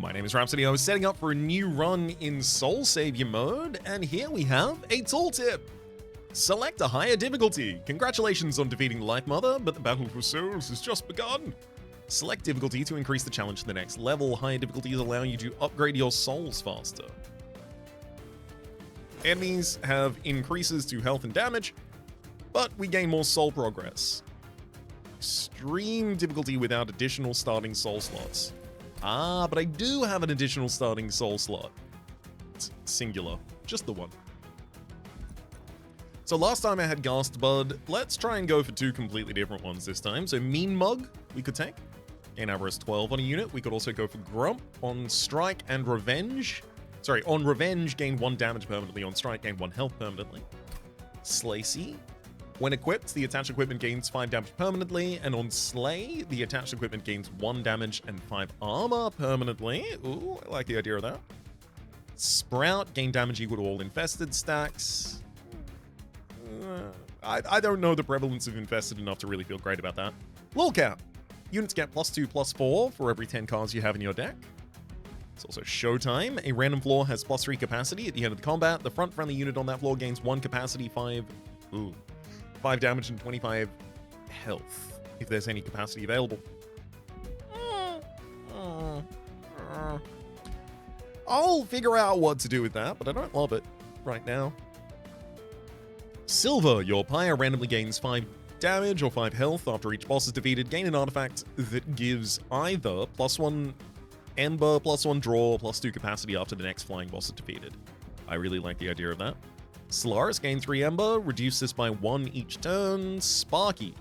My name is Rhapsody. I was setting up for a new run in Soul Savior mode, and here we have a tooltip. Select a higher difficulty. Congratulations on defeating Life Mother, but the battle for souls has just begun. Select difficulty to increase the challenge to the next level. Higher difficulties allow you to upgrade your souls faster. Enemies have increases to health and damage, but we gain more soul progress. Extreme difficulty without additional starting soul slots. But I do have an additional starting soul slot. It's singular, just the one. So last time I had Ghast Bud. Let's try and go for two completely different ones this time. So Mean Mug, we could take. Gain Avarice 12 on a unit. We could also go for Grump on Strike and Revenge. Sorry, on Revenge, gain 1 damage permanently. On Strike, gain 1 health permanently. Slacy. When equipped, the attached equipment gains 5 damage permanently, and on Slay, the attached equipment gains 1 damage and 5 armor permanently. Ooh, I like the idea of that. Sprout, gain damage equal to all infested stacks. I don't know the prevalence of infested enough to really feel great about that. Lolcat. Units get +2/+4 for every 10 cards you have in your deck. It's also Showtime. A random floor has +3 capacity at the end of the combat. The front friendly unit on that floor gains 1 capacity, 5 damage and 25 health, if there's any capacity available. I'll figure out what to do with that, but I don't love it right now. Silver, your Pyre randomly gains 5 damage or 5 health after each boss is defeated. Gain an artifact that gives either +1 Ember, +1 draw, +2 capacity after the next flying boss is defeated. I really like the idea of that. Solaris, gain 3 Ember, reduce this by 1 each turn. Sparky.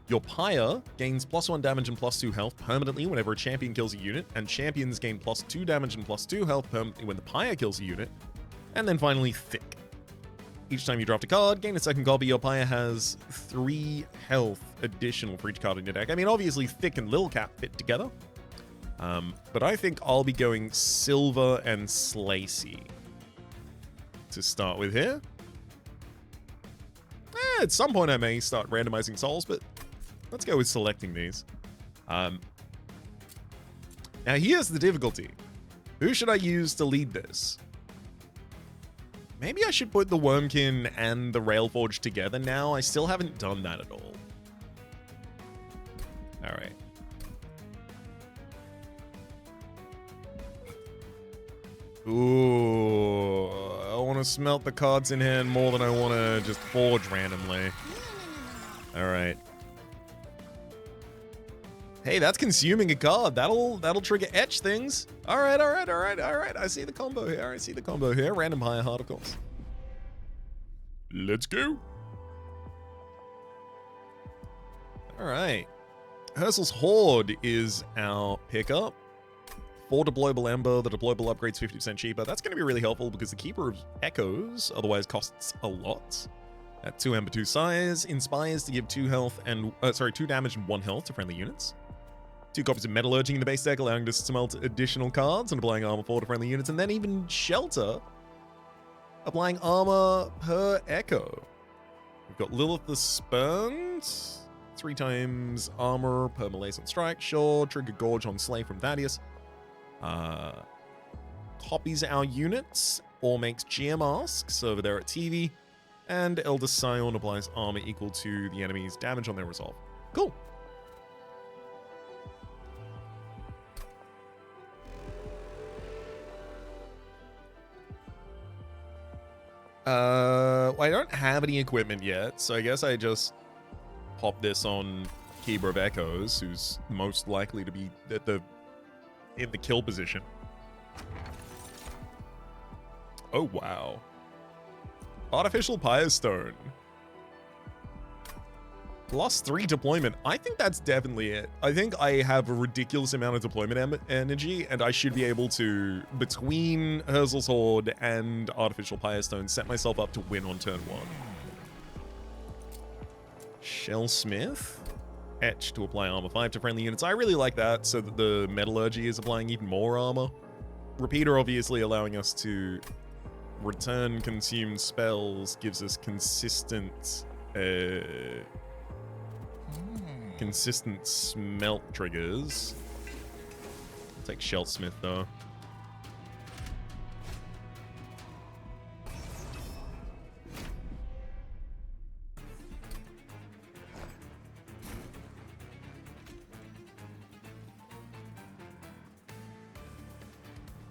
Your Pyre gains +1 damage and +2 health permanently whenever a champion kills a unit, and champions gain +2 damage and +2 health permanently when the Pyre kills a unit. And then finally, Thick. Each time you draft a card, gain a second copy. Your Pyre has 3 health additional for each card in your deck. I mean, obviously, Thick and Lil Cat fit together. But I think I'll be going Silver and Slacy to start with here. At some point I may start randomizing souls, but let's go with selecting these. Now here's the difficulty. Who should I use to lead this? Maybe I should put the Wormkin and the Railforged together now. I still haven't done that at all. Alright. Ooh, I want to smelt the cards in hand more than I want to just forge randomly. Alright. Hey, that's consuming a card. That'll trigger etch things. Alright. I see the combo here. Random higher heart, of course. Let's go. Alright. Hersel's Horde is our pickup. 4 deployable Ember. The deployable upgrade's 50% cheaper. That's going to be really helpful because the Keeper of Echoes otherwise costs a lot. At 2 Ember, 2 size. Inspires to give 2 health and 2 damage and 1 health to friendly units. 2 copies of Metallurging in the base deck, allowing us to smelt additional cards and applying armor 4 to friendly units, and then even Shelter, applying armor per echo. We've got Lilith the Spurned, 3 times armor per Malaise on Strike, sure. Trigger Gorge on Slay from Thaddeus. Copies our units, or makes GM asks over there at TV, and Elder Scion applies armor equal to the enemy's damage on their resolve. Cool. I don't have any equipment yet, so I guess I just pop this on Keeper of Echoes, who's most likely to be in the kill position. Oh, wow. Artificial Pyre Stone. +3 deployment. I think that's definitely it. I think I have a ridiculous amount of deployment energy, and I should be able to, between Hersel's Horde and Artificial Pyre Stone, set myself up to win on turn 1. Shellsmith. Etch to apply armor 5 to friendly units. I really like that, so that the Metallurgy is applying even more armor. Repeater obviously allowing us to return consumed spells gives us consistent consistent smelt triggers. take Sheltsmith, though.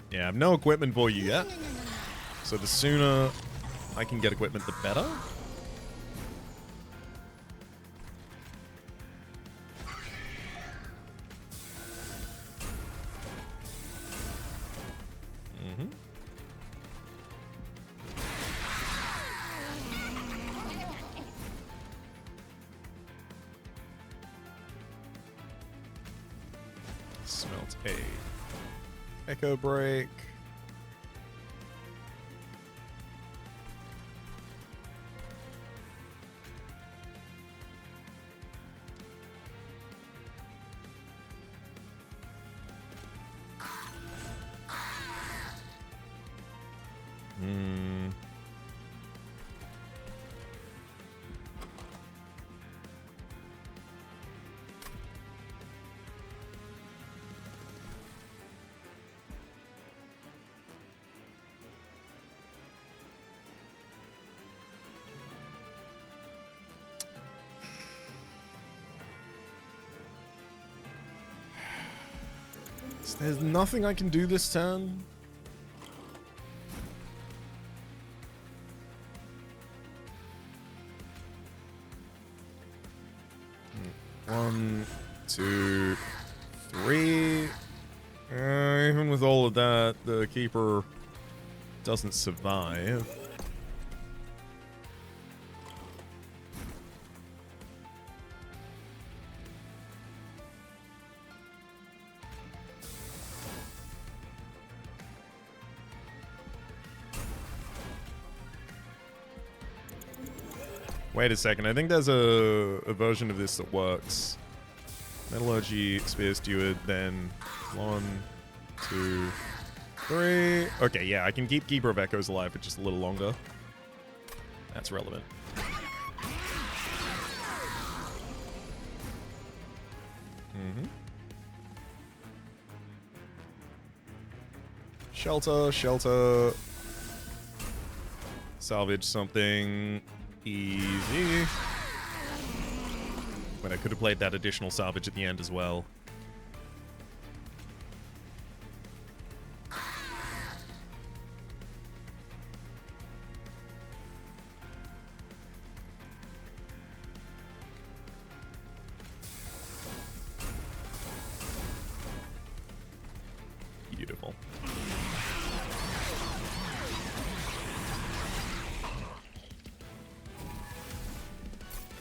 Yeah, I have no equipment for you yet. So the sooner I can get equipment, the better. Smelt a Echo Break. There's nothing I can do this turn. One, two, three. Even with all of that, the Keeper doesn't survive. Wait a second, I think there's a version of this that works. Metallurgy, Spear Steward, then 1, 2, 3. Okay, yeah, I can keep Keeper of Echoes alive for just a little longer. That's relevant. Shelter, shelter. Salvage something. Easy. But I could have played that additional salvage at the end as well. Beautiful.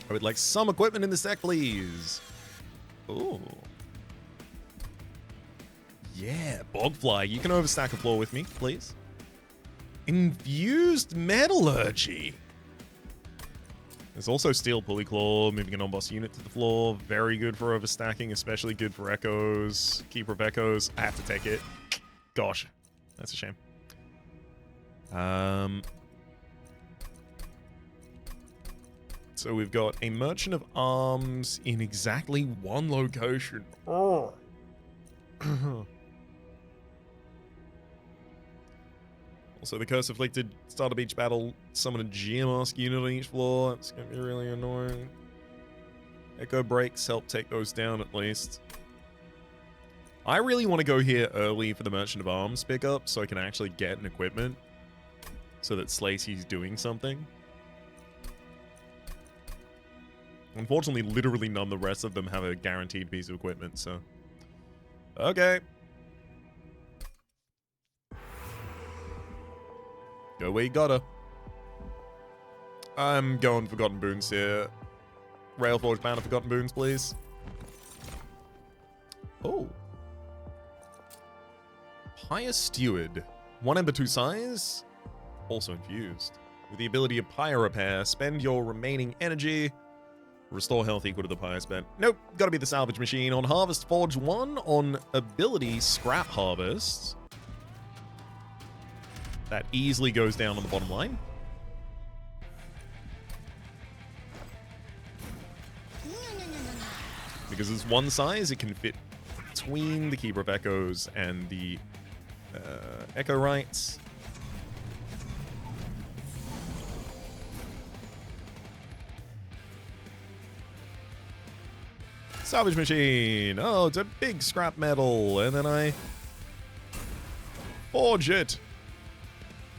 I would like some equipment in this deck, please. Ooh. Yeah, Bogfly. You can overstack a floor with me, please. Infused Metallurgy. There's also Steel Pulley Claw, moving a non-boss unit to the floor. Very good for overstacking, especially good for Echoes. Keeper of Echoes. I have to take it. Gosh, that's a shame. So we've got a Merchant of Arms in exactly one location. Oh. Also, the Curse Afflicted, start of each battle, summon a Geomask unit on each floor. That's going to be really annoying. Echo Breaks help take those down at least. I really want to go here early for the Merchant of Arms pickup so I can actually get an equipment so that Slacy's doing something. Unfortunately, literally none of the rest of them have a guaranteed piece of equipment, so... Okay. Go where you gotta. I'm going Forgotten Boons here. Railforged banner Forgotten Boons, please. Oh. Pious Steward. 1 Ember 2 size. Also infused. With the ability of Pyre Repair, spend your remaining energy. Restore health equal to the Pyre spent. Nope, gotta be the Salvage Machine. On Harvest Forge 1, on ability Scrap Harvest. That easily goes down on the bottom line. Because it's one size, it can fit between the Keeper of Echoes and the Echo Rights. Salvage machine. Oh, it's a big scrap metal. And then I forge it.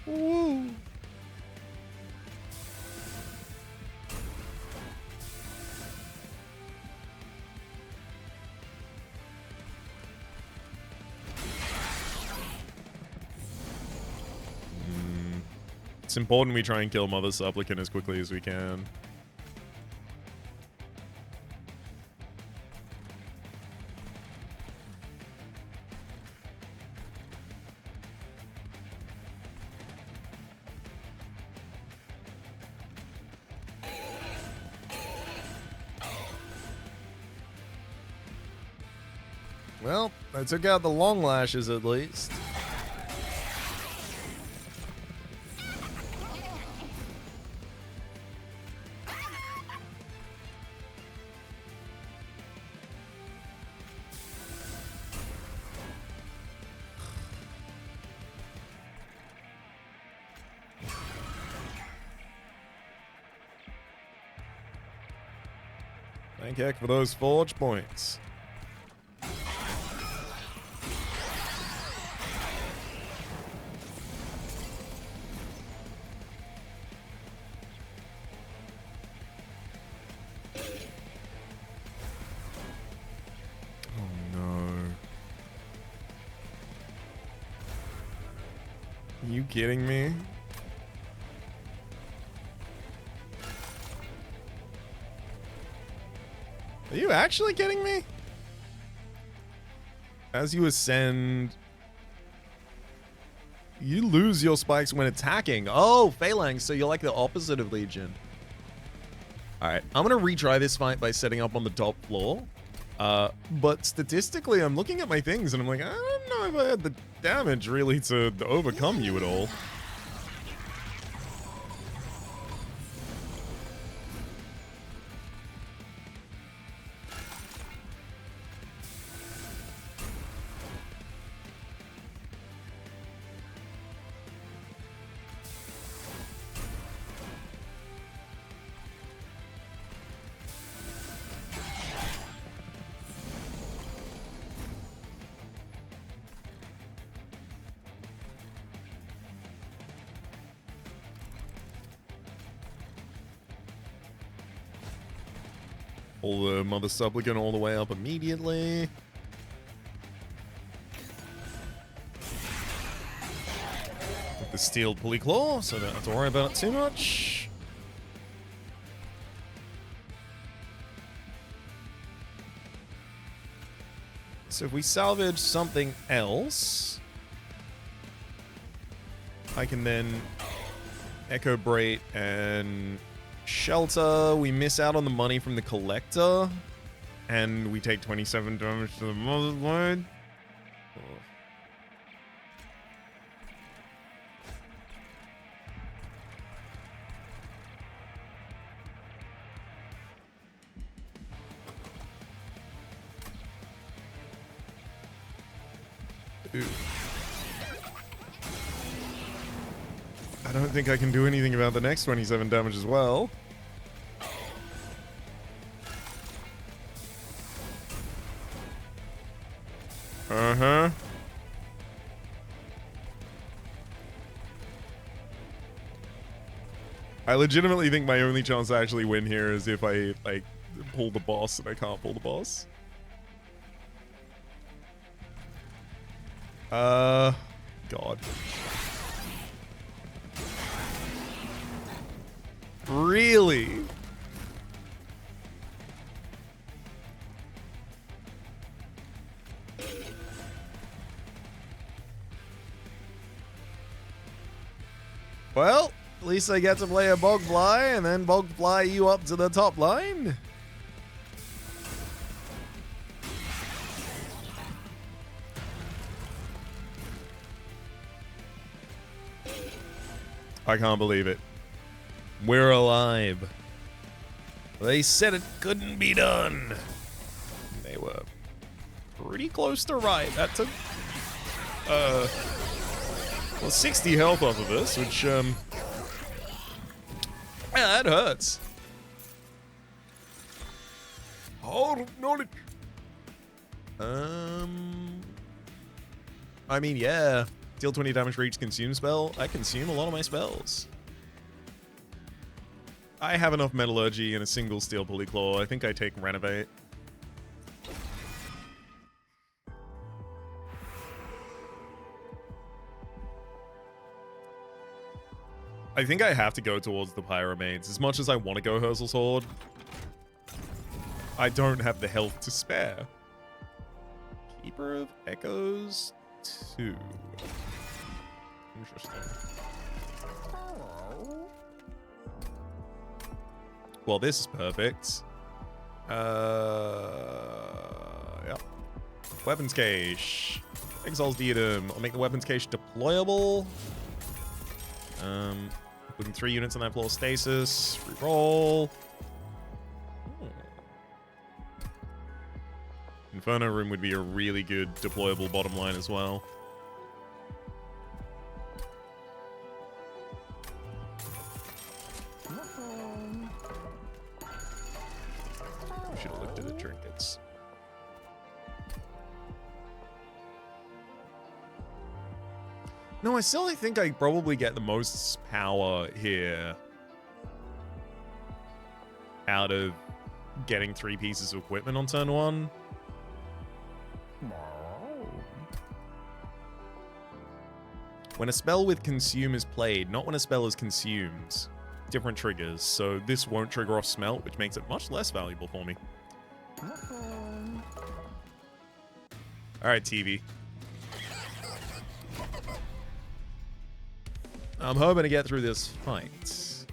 Woo. It's important we try and kill Mother Supplicant as quickly as we can. Well, I took out the long lashes at least. Thank heck for those forge points. Are you kidding me? Are you actually kidding me? As you ascend, you lose your spikes when attacking. Oh, Phalanx, so you're like the opposite of Legion. Alright, I'm gonna retry this fight by setting up on the top floor. But statistically, I'm looking at my things and I'm like, I don't know if I had the damage really to overcome you at all. Pull the Mother Supplicant all the way up immediately. With the steel pulley claw, so don't have to worry about it too much. So if we salvage something else, I can then Echo Brate and Shelter. We miss out on the money from the Collector, and we take 27 damage to the Motherlode. Ooh. I don't think I can do anything about the next 27 damage as well. Uh-huh. I legitimately think my only chance to actually win here is if I, like, pull the boss, and I can't pull the boss. God. Really? Well, at least I get to play a Bogfly and then Bogfly you up to the top line. I can't believe it. We're alive. They said it couldn't be done. They were pretty close to right. That took, well, 60 health off of us, which, yeah, that hurts. Oh, no. I mean, yeah. Deal 20 damage for each consume spell. I consume a lot of my spells. I have enough metallurgy and a single steel polyclaw. I think I take renovate. I think I have to go towards the Pyromaids. As much as I want to go Hersel's Horde, I don't have the health to spare. Keeper of Echoes 2. Interesting. Well, this is perfect. Yeah. Weapons cache. Exile's Diadem. I'll make the weapons cache deployable. Putting 3 units on that floor stasis. Reroll. Inferno Room would be a really good deployable bottom line as well. We should have looked at the trinkets. No, I still think I probably get the most power here out of getting 3 pieces of equipment on turn 1. When a spell with consume is played, not when a spell is consumed. Different triggers, so this won't trigger off smelt, which makes it much less valuable for me. Alright, TV. I'm hoping to get through this fight.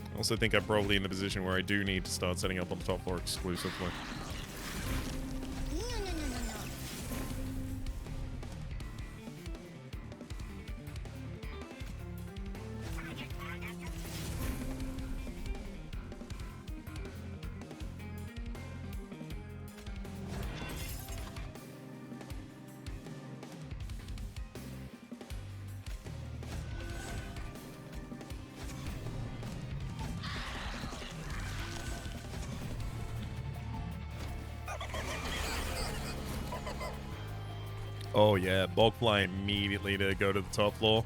I also think I'm probably in the position where I do need to start setting up on the top floor exclusively. Oh yeah, Bogfly immediately to go to the top floor.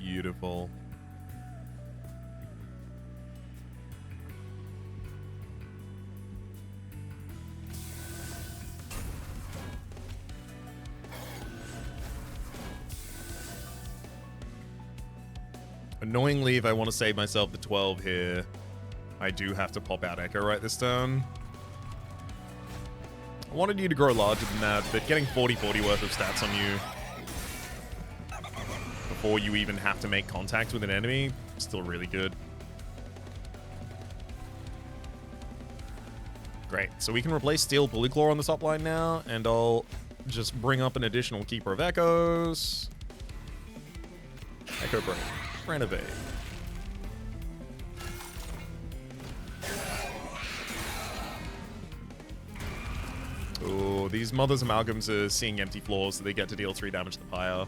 Beautiful. Annoyingly, if I want to save myself the 12 here, I do have to pop out Echo right this turn. I wanted you to grow larger than that, but getting 40/40 worth of stats on you before you even have to make contact with an enemy, still really good. Great, so we can replace Steel Polyclaw on the top line now, and I'll just bring up an additional Keeper of Echoes. Echo Break. Renovate. Oh, these Mother's Amalgams are seeing empty floors, so they get to deal 3 damage to the Pyre.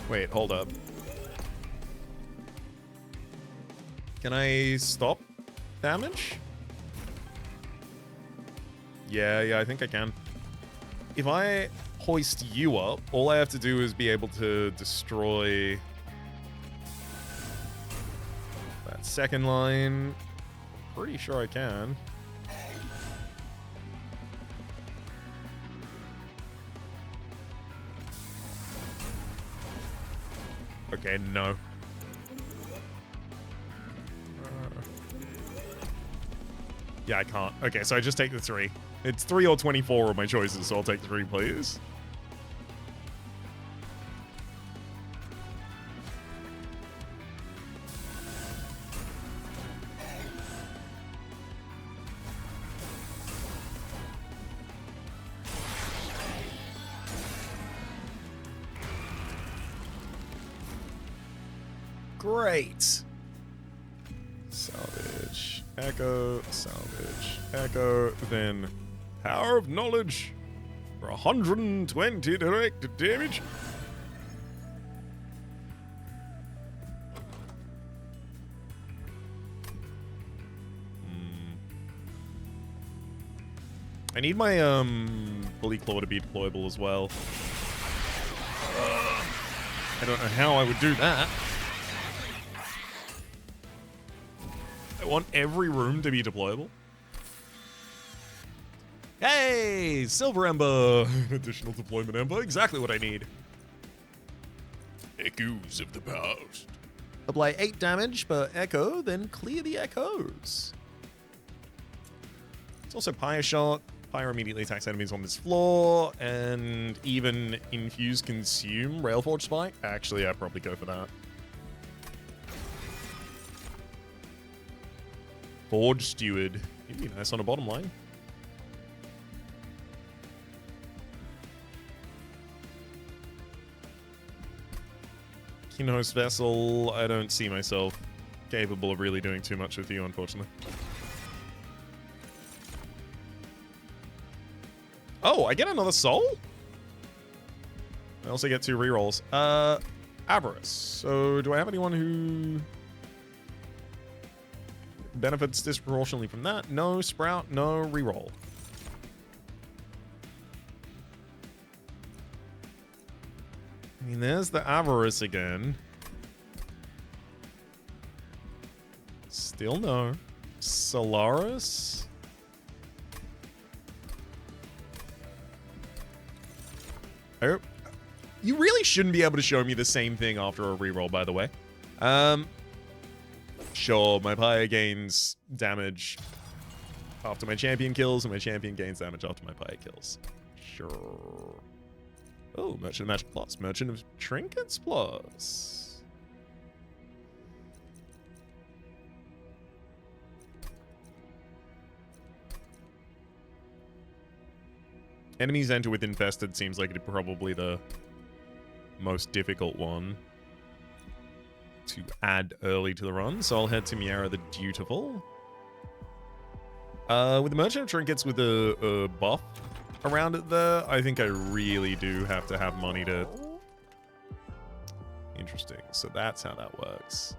Wait, hold up. Can I stop damage? Yeah, I think I can. If I hoist you up, all I have to do is be able to destroy that second line. Pretty sure I can. Okay, no. Yeah, I can't. Okay, so I just take the 3. It's 3 or 24 are my choices, so I'll take 3, please. Great. Salvage, echo, salvage, echo, then power of knowledge for 120 direct damage. I need my bully claw to be deployable as well. I don't know how I would do that. I want every room to be deployable. Hey, Silver Ember! Additional deployment Ember, exactly what I need. Echoes of the past. Apply 8 damage per echo, then clear the echoes. It's also Pyre Shot. Pyre immediately attacks enemies on this floor, and even Infuse Consume Railforged Spike. Actually, I'd probably go for that. Forge Steward. It'd be nice on a bottom line. Kinhost Vessel. I don't see myself capable of really doing too much with you, unfortunately. Oh, I get another soul? I also get 2 rerolls. Avarice. So, do I have anyone who benefits disproportionately from that? No. Sprout, no. Reroll. I mean, there's the Avarice again. Still no. Solaris? Oh. You really shouldn't be able to show me the same thing after a reroll, by the way. Sure, my Pyre gains damage after my champion kills, and my champion gains damage after my Pyre kills. Sure. Oh, Merchant of Magic Plus. Merchant of Trinkets Plus. Enemies enter with Infested seems like it's probably the most difficult one to add early to the run, so I'll head to Miara the Dutiful. With the Merchant of Trinkets with a buff around it there, I think I really do have to have money to... Interesting. So that's how that works.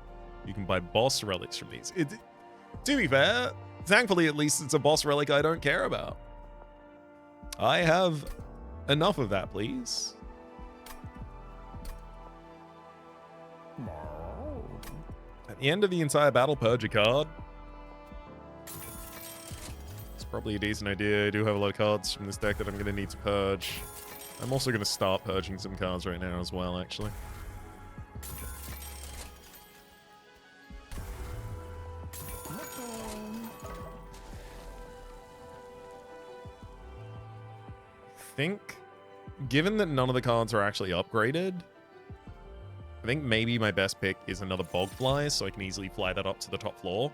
You can buy boss relics from these. To be fair, thankfully at least it's a boss relic I don't care about. I have enough of that, please. At the end of the entire battle, purge a card. It's probably a decent idea. I do have a lot of cards from this deck that I'm going to need to purge. I'm also going to start purging some cards right now as well, actually. I think, given that none of the cards are actually upgraded, I think maybe my best pick is another Bogfly, so I can easily fly that up to the top floor.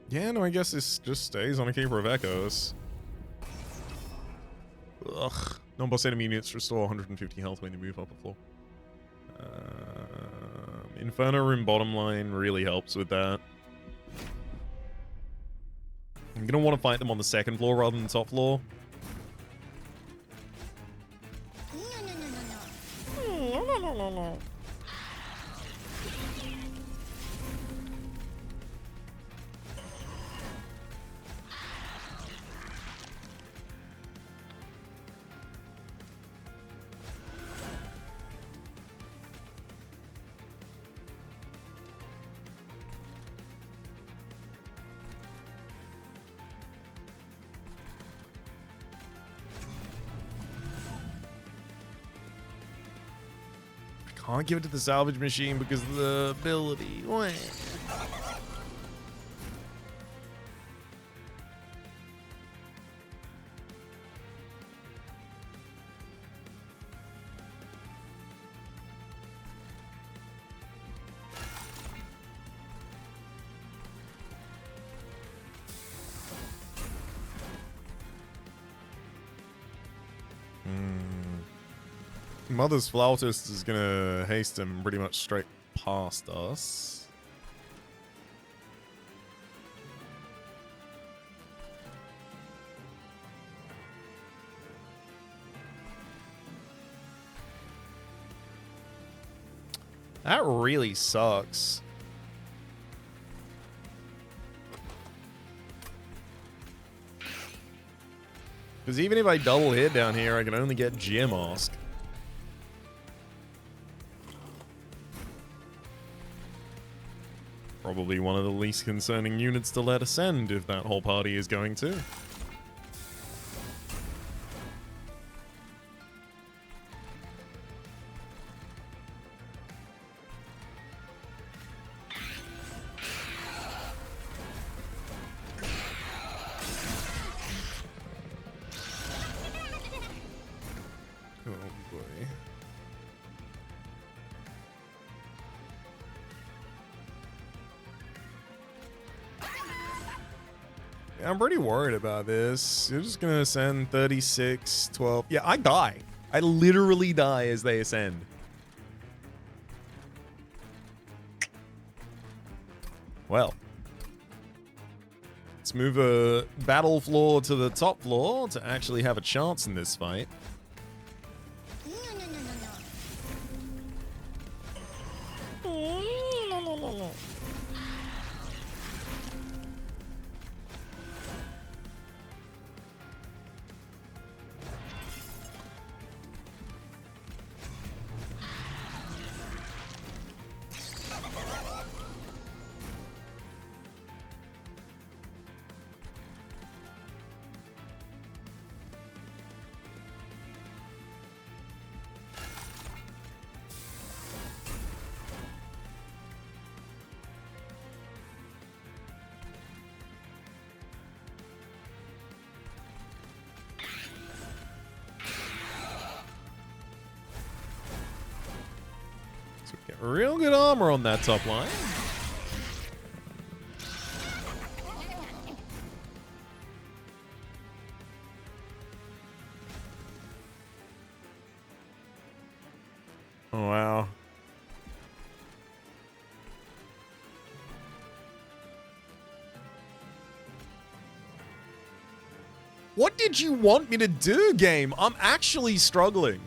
Yeah, no, I guess this just stays on a Keeper of Echoes. Ugh. Non-boss enemy units restore 150 health when they move up a floor. Inferno Room bottom line really helps with that. I'm gonna want to fight them on the second floor rather than the top floor. No. Can't give it to the salvage machine because of the ability. Mother's Flautist is gonna haste him pretty much straight past us. That really sucks. Because even if I double hit down here, I can only get Geomask. Probably one of the least concerning units to let ascend if that whole party is going to. I'm pretty worried about this. You're just gonna ascend 36, 12. Yeah, I die. I literally die as they ascend. Well. Let's move a battle floor to the top floor to actually have a chance in this fight. Get real good armor on that top line. Oh, wow. What did you want me to do, game? I'm actually struggling.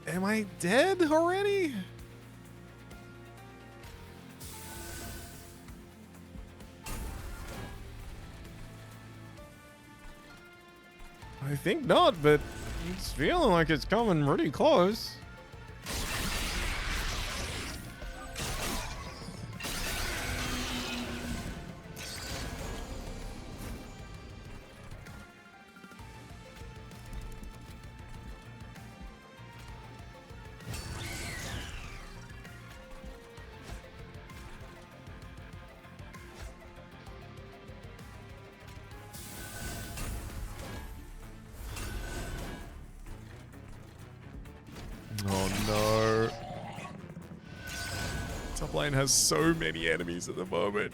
Am I dead already? I think not, but it's feeling like it's coming pretty close. Top lane has so many enemies at the moment.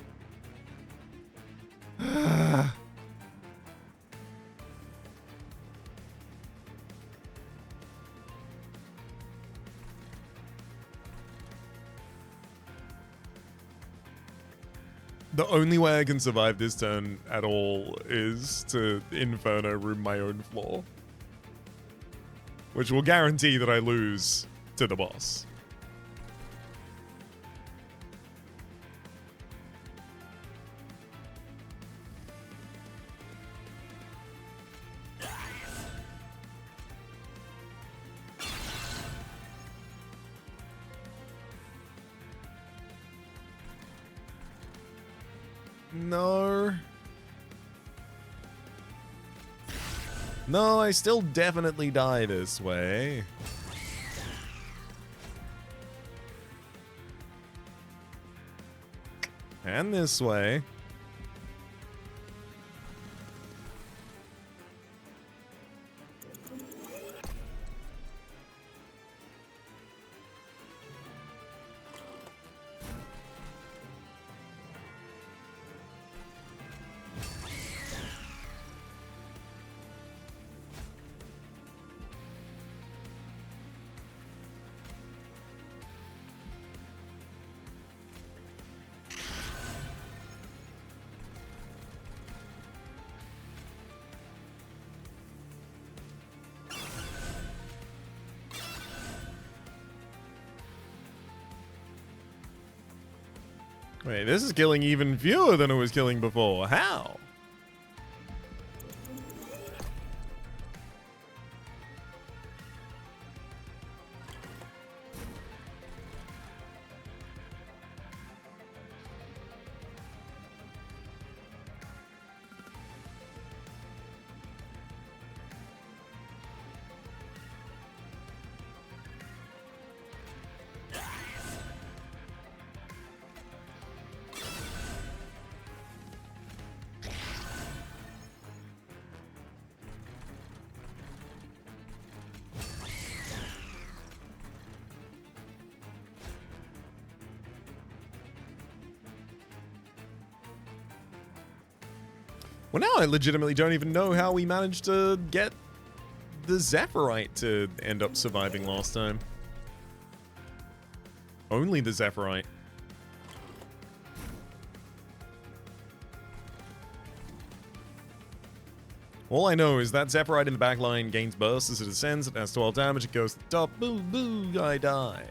The only way I can survive this turn at all is to Inferno room my own floor. Which will guarantee that I lose to the boss. No. No, I still definitely die this way. And this way. Wait, this is killing even fewer than it was killing before. How? Well, now I legitimately don't even know how we managed to get the Zephyrite to end up surviving last time. Only the Zephyrite. All I know is that Zephyrite in the back line gains burst as it ascends, it has 12 damage, it goes to the top, boo, boo, I die.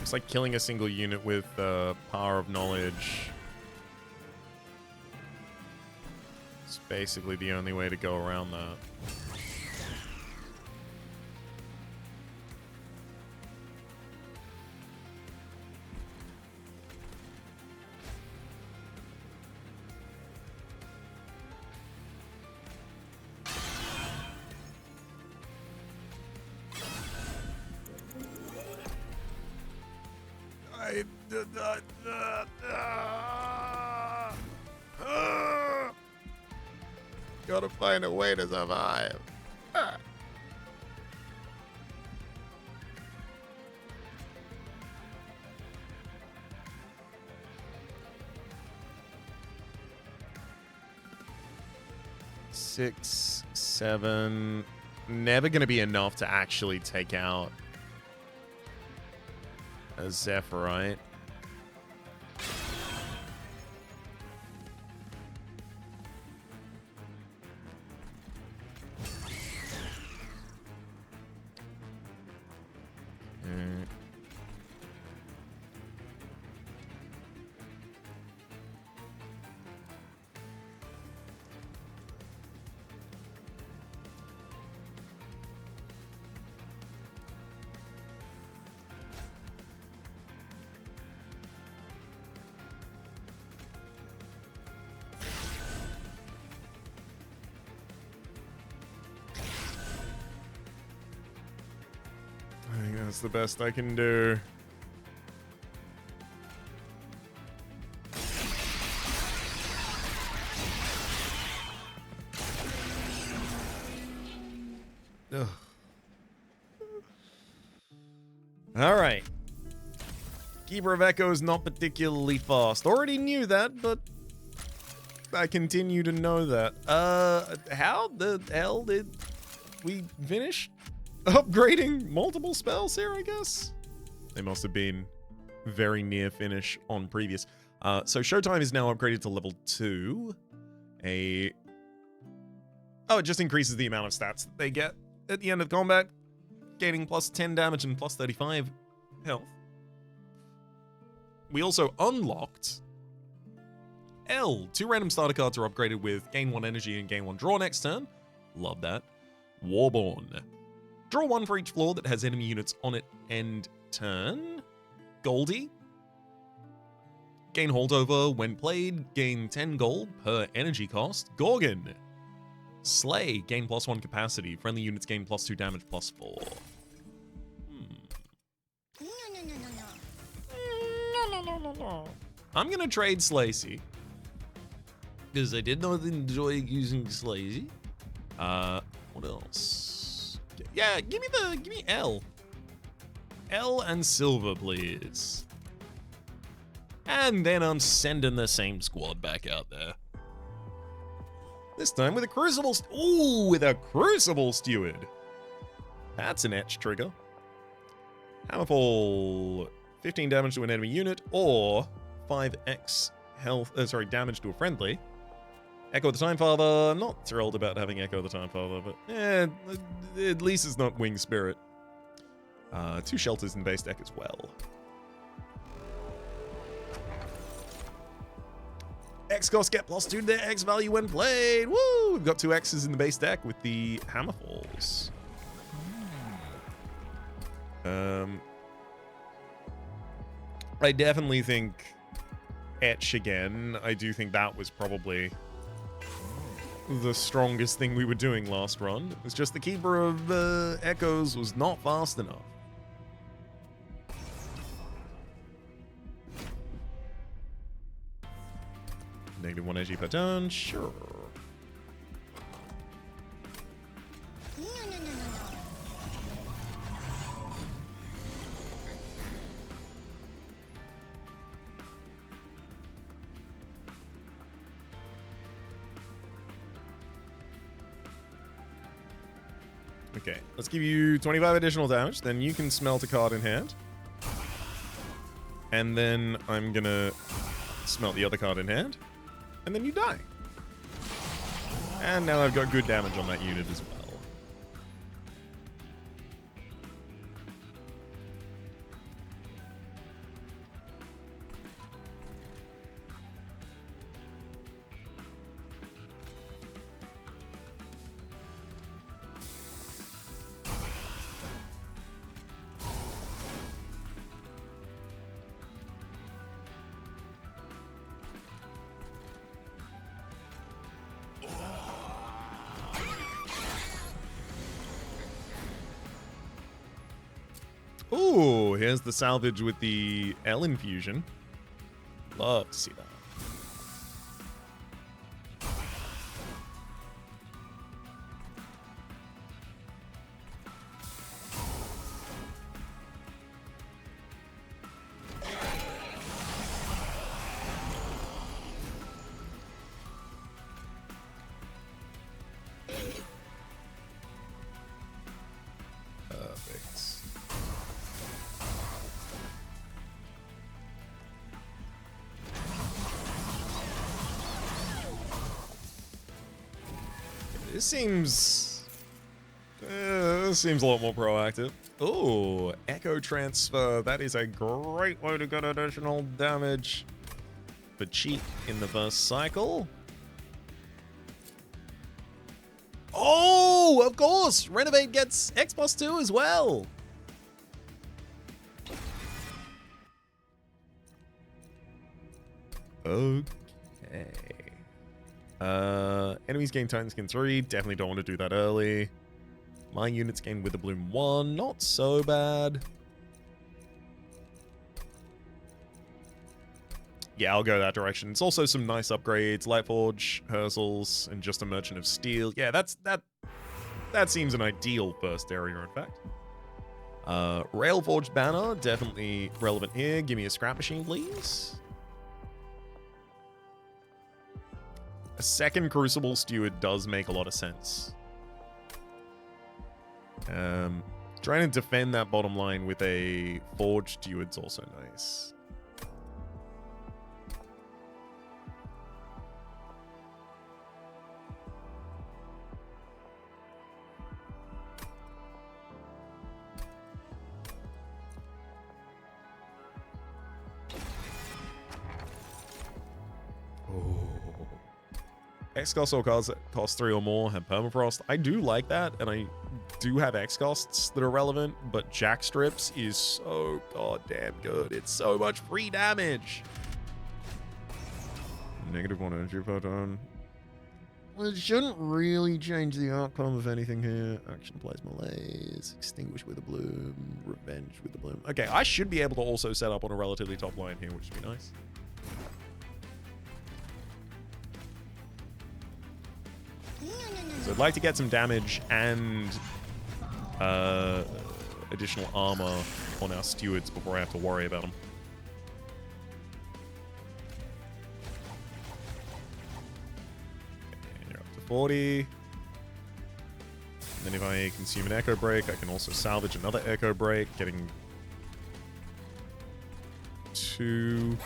It's like killing a single unit with Power of Knowledge. It's basically the only way to go around that. Gotta find a way to survive. Six, seven. Never gonna be enough to actually take out a Zephyrite. That's the best I can do. Ugh. All right. Keeper of Echo is not particularly fast. Already knew that, but I continue to know that. How the hell did we finish upgrading multiple spells here, I guess? They must have been very near finish on previous. So Showtime is now upgraded to level 2. Oh, it just increases the amount of stats that they get at the end of combat, gaining plus 10 damage and plus 35 health. We also unlocked L. 2 random starter cards are upgraded with gain 1 energy and gain 1 draw next turn. Love that. Warborn. Draw 1 for each floor that has enemy units on it end turn. Goldie. Gain holdover when played. Gain 10 gold per energy cost. Gorgon. Slay. Gain plus 1 capacity. Friendly units gain plus 2 damage plus 4. I'm gonna trade Slacy. Because I did not enjoy using Slazy. What else? Yeah, give me L. L and silver, please. And then I'm sending the same squad back out there. This time with a Crucible... Ooh, with a Crucible Steward. That's an etch trigger. Hammerfall. 15 damage to an enemy unit, or 5x health... damage to a friendly. Echo the Time Father. I'm not thrilled about having Echo the Time Father, but at least it's not Wing Spirit. 2 shelters in base deck as well. X cost get plus 2 to their X value when played. Woo! We've got 2 X's in the base deck with the Hammerfalls. I definitely think Etch again. I do think that was probably the strongest thing we were doing last run. It was just the Keeper of Echoes was not fast enough. -1 energy per turn, sure. Okay, let's give you 25 additional damage, then you can smelt a card in hand. And then I'm gonna smelt the other card in hand. And then you die. And now I've got good damage on that unit as well. Ooh, here's the salvage with the L infusion. Love to see that. This seems a lot more proactive. Oh, Echo Transfer. That is a great way to get additional damage for cheap in the first cycle. Oh, of course. Renovate gets X plus 2 as well. Okay. Enemies gain Titan Skin 3. Definitely don't want to do that early. My units gain Witherbloom 1. Not so bad. Yeah, I'll go that direction. It's also some nice upgrades, Lightforge, Herzls, and just a Merchant of Steel. Yeah, that seems an ideal first area, in fact. Railforged banner, definitely relevant here. Give me a scrap machine, please. A second Crucible Steward does make a lot of sense. Trying to defend that bottom line with a Forged Steward's also nice. X-Costs or cards that cost 3 or more have permafrost. I do like that, and I do have X-Costs that are relevant, but Jack Strips is so goddamn good. It's so much free damage. -1 energy per turn. Well, it shouldn't really change the outcome of anything here. Action plays Malaise, Extinguish with a Bloom, Revenge with a Bloom. Okay, I should be able to also set up on a relatively top line here, which would be nice. So I'd like to get some damage and additional armor on our stewards before I have to worry about them. Okay, you're up to 40. And then if I consume an Echo Break, I can also salvage another Echo Break, getting 2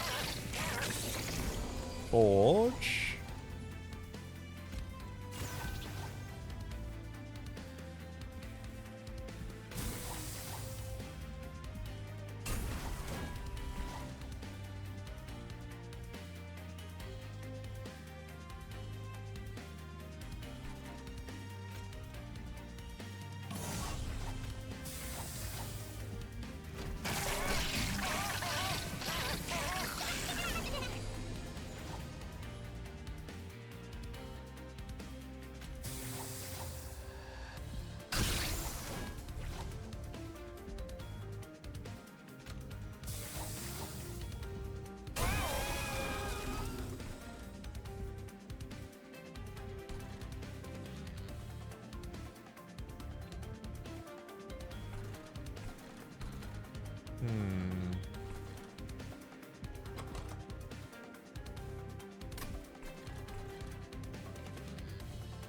Forge.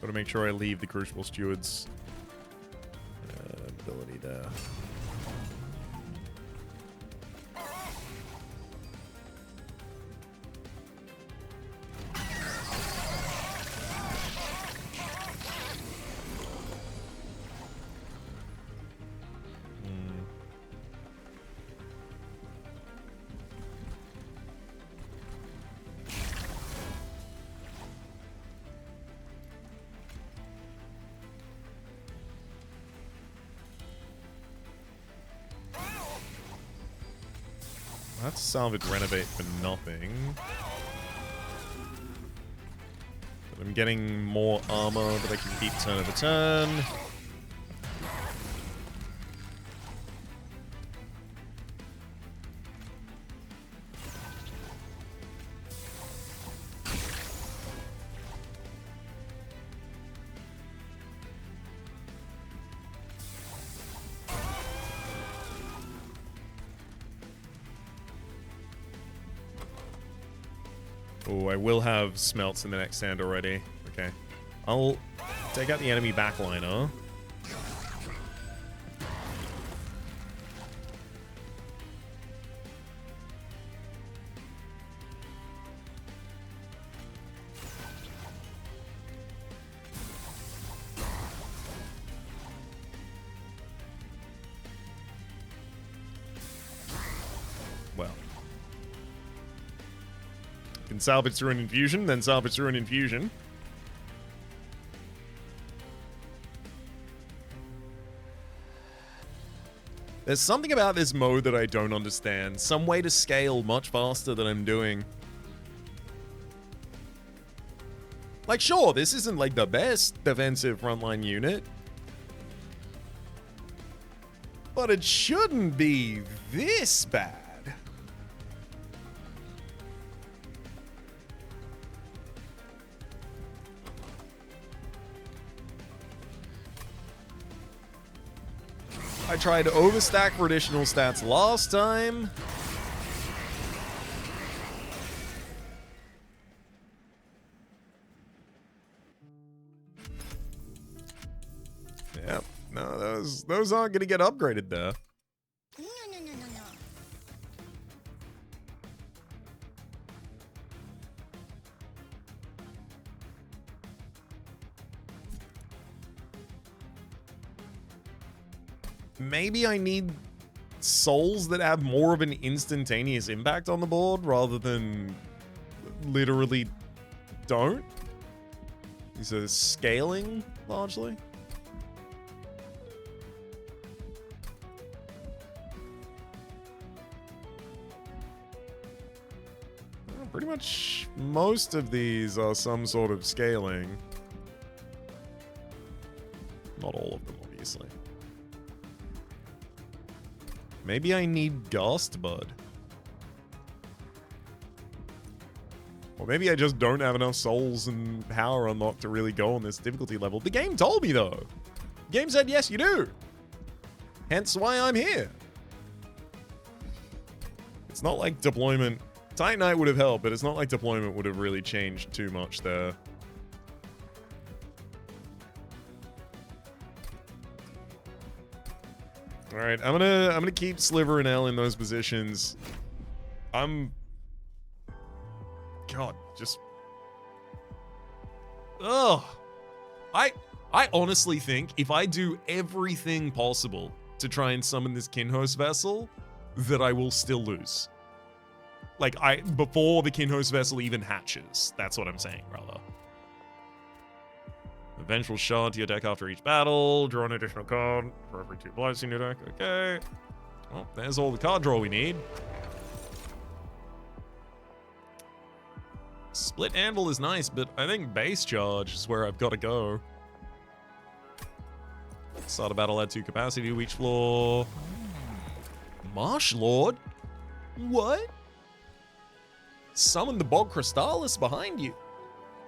Gotta make sure I leave the Crucible Steward's ability there. That's salvage renovate for nothing. But I'm getting more armor that I can keep turn over turn. Oh, I will have smelts in the next stand already. Okay. I'll take out the enemy backliner. Well. Can salvage through an infusion, then salvage through an infusion. There's something about this mode that I don't understand. Some way to scale much faster than I'm doing. Like, sure, this isn't like the best defensive frontline unit. But it shouldn't be this bad. I tried to overstack for additional stats last time. Yep. No, those aren't going to get upgraded there. Maybe I need souls that have more of an instantaneous impact on the board rather than literally don't. These are scaling largely. Well, pretty much most of these are some sort of scaling. Not all of them, obviously. Maybe I need Ghast Bud. Or maybe I just don't have enough souls and power unlocked to really go on this difficulty level. The game told me, though. The game said, yes, you do. Hence why I'm here. It's not like deployment... Titanite would have helped, but it's not like deployment would have really changed too much there. All right, I'm gonna keep Sliver and L in those positions. God, just ugh. I honestly think if I do everything possible to try and summon this Kinhost vessel, that I will still lose. Like before the Kinhost vessel even hatches. That's what I'm saying, rather. Vengeful Shard to your deck after each battle. Draw an additional card for every 2 blights in your deck. Okay. Well, there's all the card draw we need. Split Anvil is nice, but I think Base Charge is where I've got to go. Start a battle, add 2 capacity to each floor. Marsh Lord? What? Summon the Bog Crystallis behind you.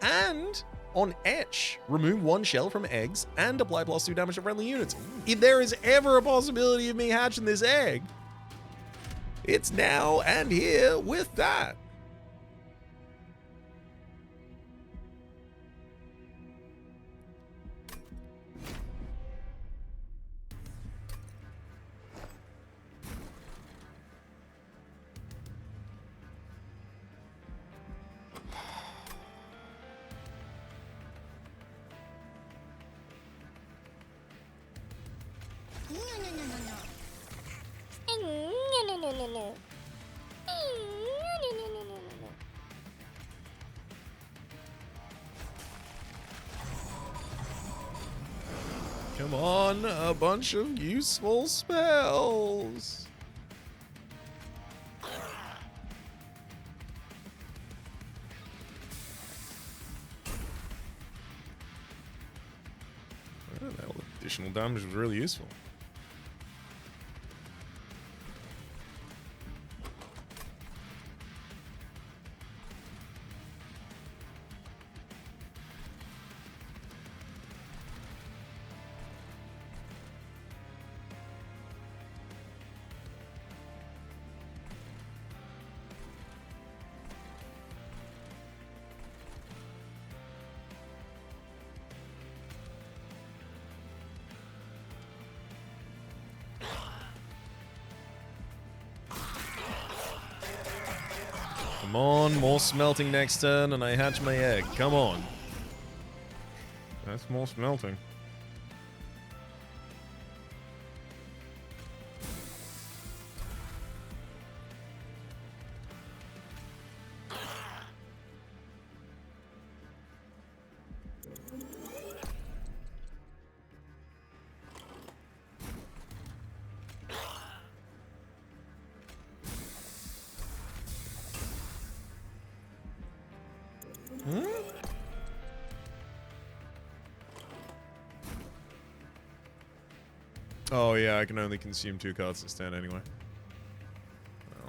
And... on Etch, remove 1 shell from eggs and apply +2 damage to friendly units. If there is ever a possibility of me hatching this egg, it's now and here with that. Come on, a bunch of useful spells. Well, that additional damage was really useful. Come on, more smelting next turn, and I hatch my egg. Come on. That's more smelting. Oh yeah, I can only consume 2 cards this turn anyway. Well.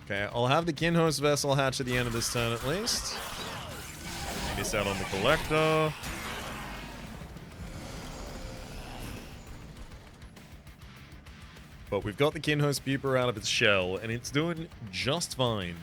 Okay, I'll have the Kinhost Vessel hatch at the end of this turn at least. Miss out on the Collector. But we've got the Kinhost Pupa out of its shell, and it's doing just fine.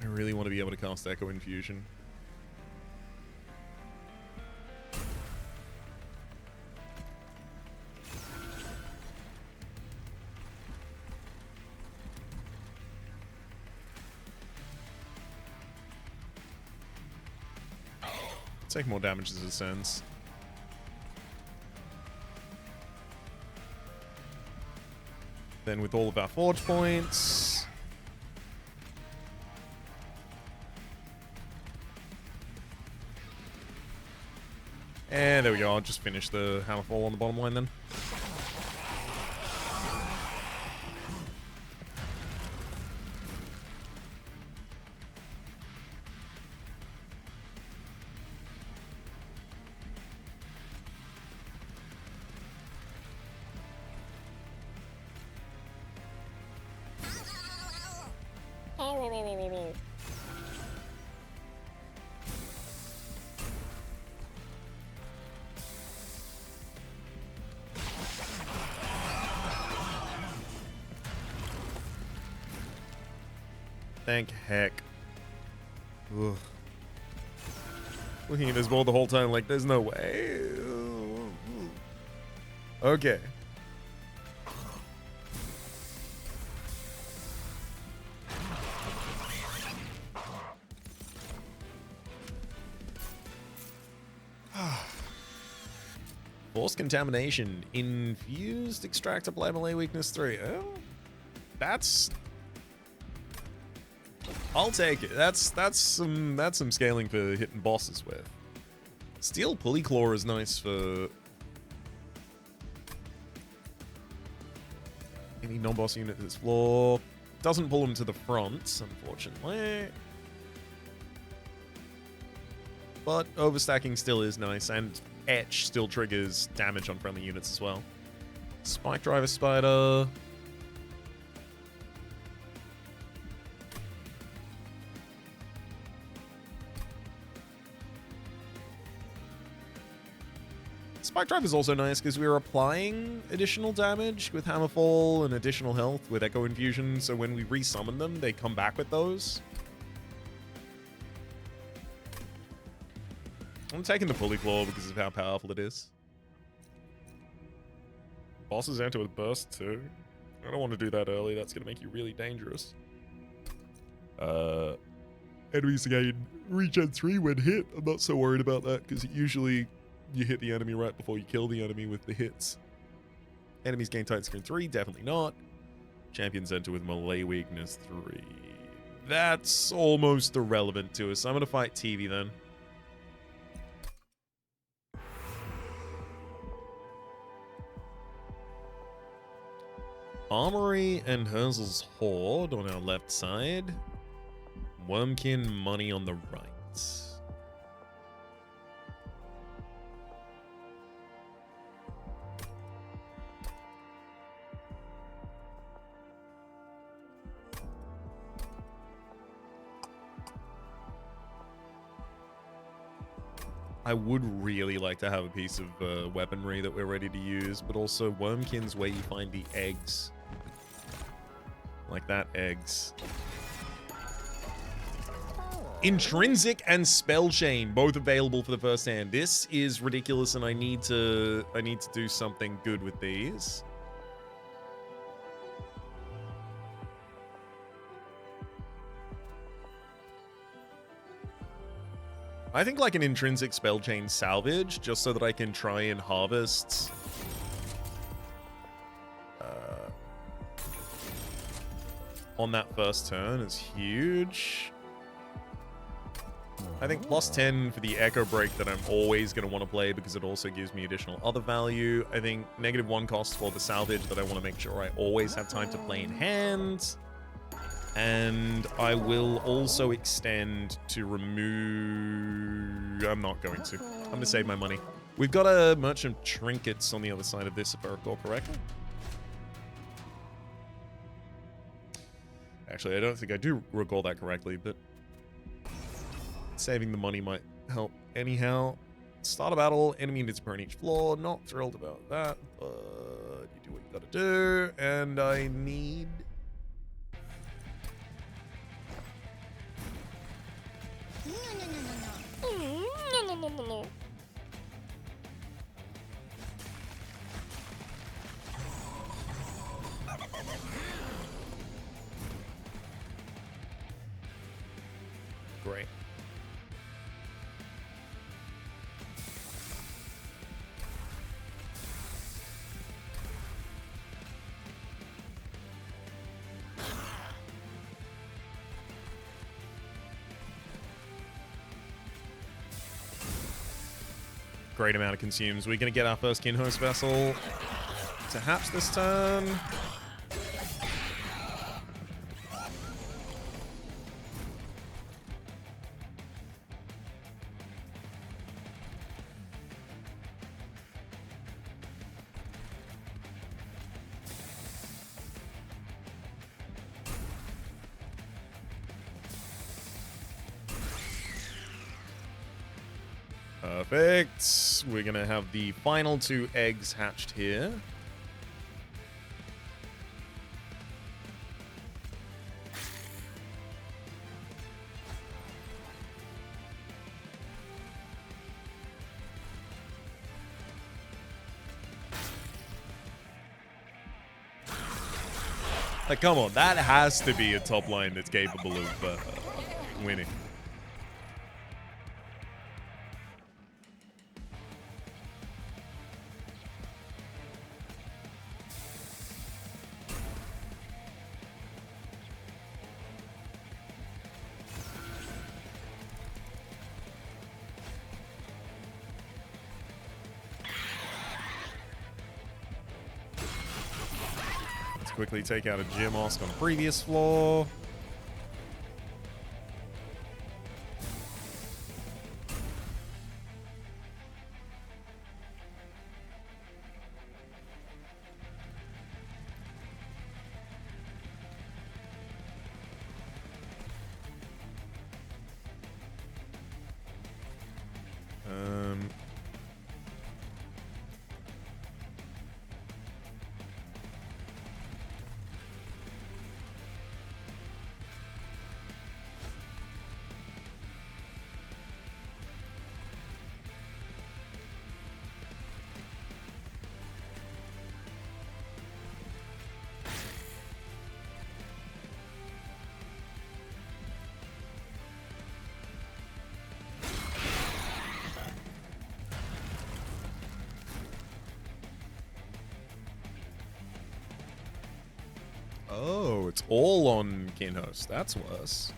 I really want to be able to cast Echo Infusion. Take more damage as it ascends. Then with all of our forge points... And there we go, I'll just finish the Hammerfall on the bottom line then. Thank heck. Ugh. Looking at this board the whole time like, there's no way. Okay. Forced Contamination. Infused Extract Apply Melee Weakness 3. Oh, that's... I'll take it. That's some scaling for hitting bosses with. Steel Pulley Claw is nice for any non-boss unit that's floor. Doesn't pull them to the front, unfortunately. But overstacking still is nice, and Etch still triggers damage on friendly units as well. Spike Driver Spider. Spike Drive is also nice because we are applying additional damage with Hammerfall and additional health with Echo Infusion, so when we resummon them, they come back with those. I'm taking the Pulley Claw because of how powerful it is. Bosses enter with Burst too. I don't want to do that early, that's going to make you really dangerous. Enemies gain regen 3 when hit. I'm not so worried about that because it usually... you hit the enemy right before you kill the enemy with the hits. Enemies gain tight screen 3, definitely not. Champions enter with melee weakness 3. That's almost irrelevant to us. I'm going to fight Tivi then. Armory and Herzl's Horde on our left side. Wormkin Money on the right. I would really like to have a piece of weaponry that we're ready to use, but also Wormkin's where you find the eggs. Like that, eggs. Intrinsic and Spell Chain, both available for the first hand. This is ridiculous, and I need to do something good with these. I think like an Intrinsic Spell Chain salvage, just so that I can try and harvest on that first turn is huge. I think plus 10 for the Echo Break that I'm always going to want to play because it also gives me additional other value. I think -1 cost for the salvage that I want to make sure I always have time to play in hand. And I will also extend to remove... I'm not going to. I'm going to save my money. We've got a Merchant Trinkets on the other side of this, if I recall correctly. Actually, I don't think I do recall that correctly, but saving the money might help anyhow. Start a battle, enemy needs to burn each floor. Not thrilled about that, but you do what you gotta do. And I need... No. Great. Great amount of consumes. We're going to get our first Kinhost Vessel to hatch this turn. Perfect. We're going to have the final 2 eggs hatched here. Like, come on, that has to be a top line that's capable of winning. Quickly take out a Geomask on the previous floor. Oh, it's all on Kinhost. That's worse.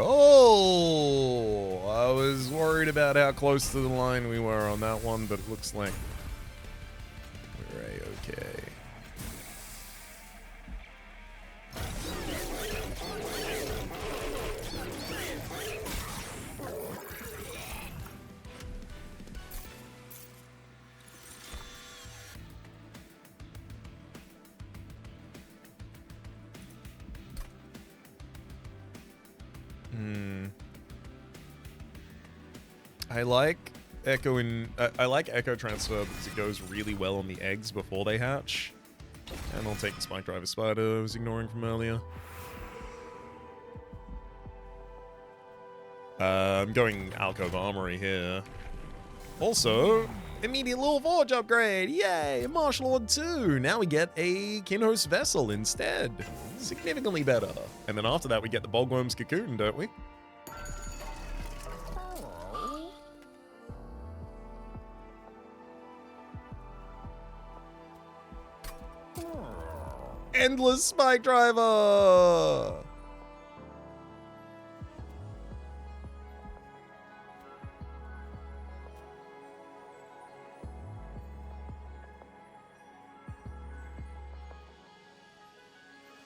Oh, I was worried about how close to the line we were on that one, but it looks like we're A-okay. I like I like Echo Transfer because it goes really well on the eggs before they hatch. And I'll take the Spike Driver Spider I was ignoring from earlier. I'm going Alcove Armory here. Also, immediate Lure Forge upgrade! Yay! Martial Lord 2! Now we get a Kinhost Vessel instead. Significantly better. And then after that we get the Bogworm's Cocoon, don't we? Endless Spike Driver!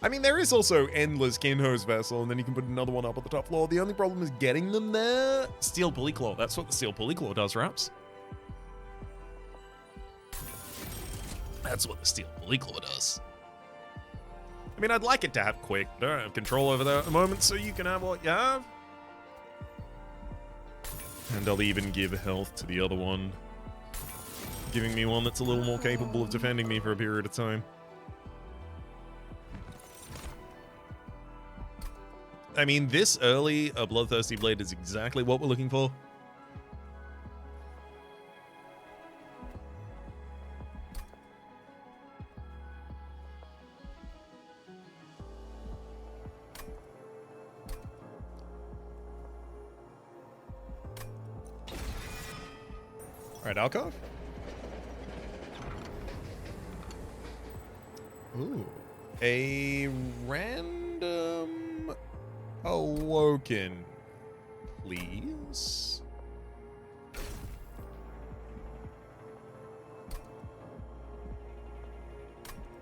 I mean, there is also Endless Kinhost Vessel, and then you can put another one up on the top floor. The only problem is getting them there. Steel Pulley Claw. That's what the Steel Pulley Claw does, Raps. That's what the Steel Pulley Claw does. I mean, I'd like it to have quick. I don't have control over that at the moment, so you can have what you have. And I'll even give health to the other one, giving me one that's a little more capable of defending me for a period of time. I mean, this early, a Bloodthirsty Blade is exactly what we're looking for. All right, Alcove. Ooh, a random Awoken, please.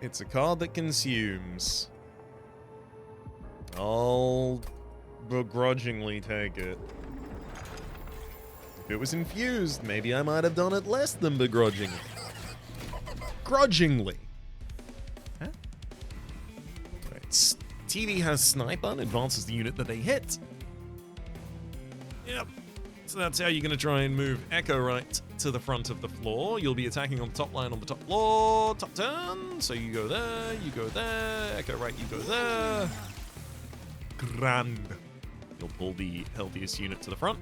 It's a card that consumes. I'll begrudgingly take it. If it was infused, maybe I might have done it less than begrudgingly. Grudgingly. Huh? Right. TV has Sniper, advances the unit that they hit. Yep. So that's how you're going to try and move Echo right to the front of the floor. You'll be attacking on the top line on the top floor. Top turn. So you go there, you go there. Echo right, you go there. Grand. You'll pull the healthiest unit to the front.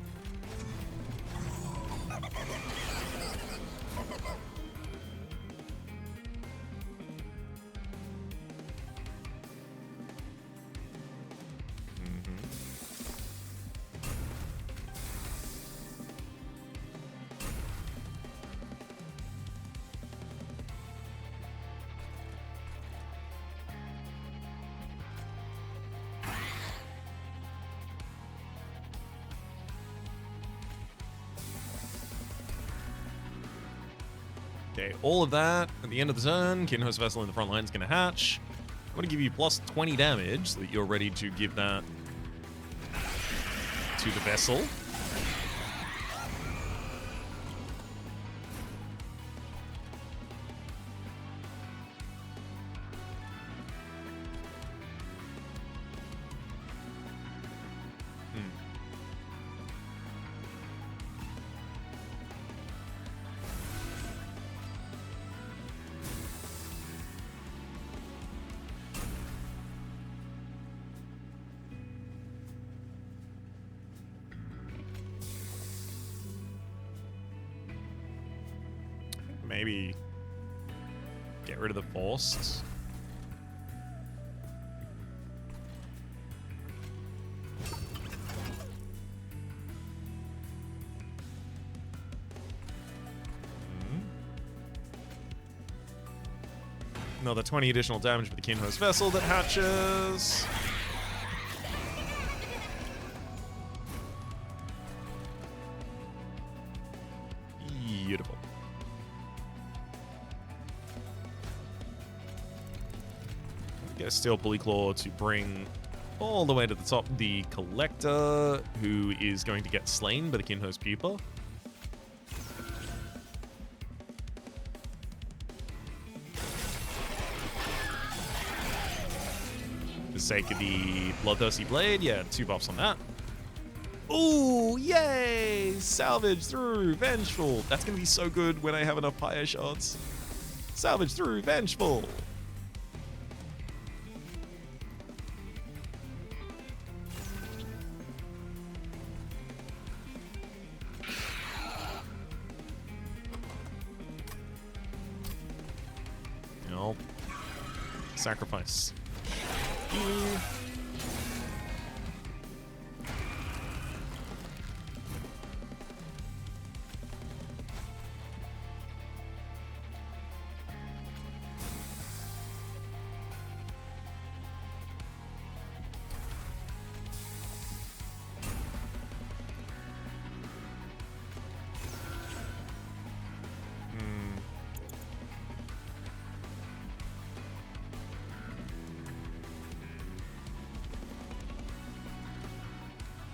Okay, all of that at the end of the turn. Kinhost Vessel in the front line is going to hatch. I'm going to give you plus 20 damage so that you're ready to give that to the vessel. Maybe get rid of the Forced. Another 20 additional damage with the Kinhost Vessel that hatches. Beautiful. Get a Steel Pulley Claw to bring all the way to the top the Collector, who is going to get slain by the Kinhost Pupa. For the sake of the Bloodthirsty Blade, yeah, 2 buffs on that. Ooh, yay! Salvage through, Vengeful. That's going to be so good when I have enough pyre shots. Salvage through, Vengeful. I'll sacrifice.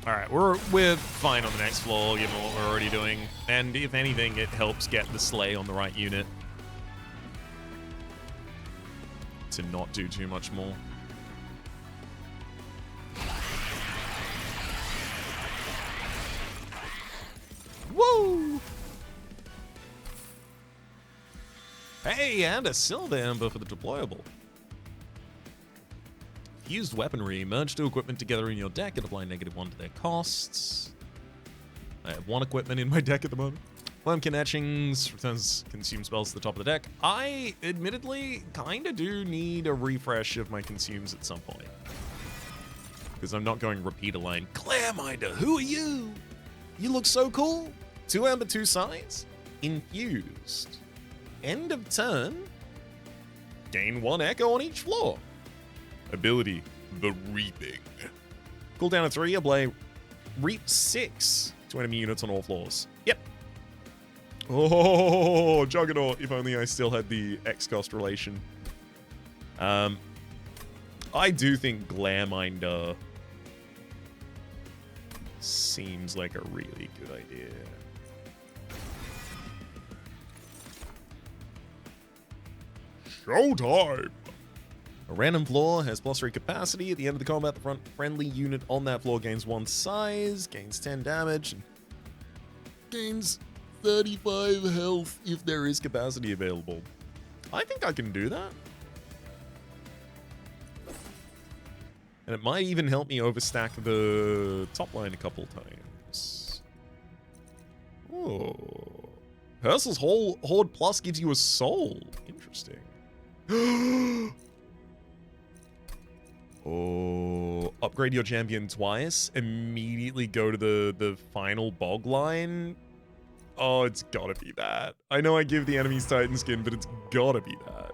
Alright, we're fine on the next floor, given what we're already doing. And if anything, it helps get the Slay on the right unit to not do too much more. Woo! Hey, and a Silver Ember for the deployable. Fused weaponry. Merge two equipment together in your deck and apply -1 to their costs. I have one equipment in my deck at the moment. Wormkin Etchings returns consume spells to the top of the deck. I, admittedly, kind of do need a refresh of my consumes at some point. Because I'm not going repeater line. Clareminder, who are you? You look so cool. 2 amber, 2 size. Infused. End of turn. Gain 1 echo on each floor. Ability, the Reaping. Cooldown of 3, apply Reap 6 to enemy units on all floors. Yep. Oh, Juggernaut, if only I still had the X-cost relation. I do think Glareminder seems like a really good idea. Showtime! A random floor has +3 capacity. At the end of the combat, the front friendly unit on that floor gains 1 size, gains 10 damage, and gains 35 health if there is capacity available. I think I can do that. And it might even help me overstack the top line a couple times. Oh. Hersel's Horde Plus gives you a soul. Interesting. Oh, upgrade your champion twice, immediately go to the final bog line. Oh, it's gotta be that. I know I give the enemies Titan skin, but it's gotta be that.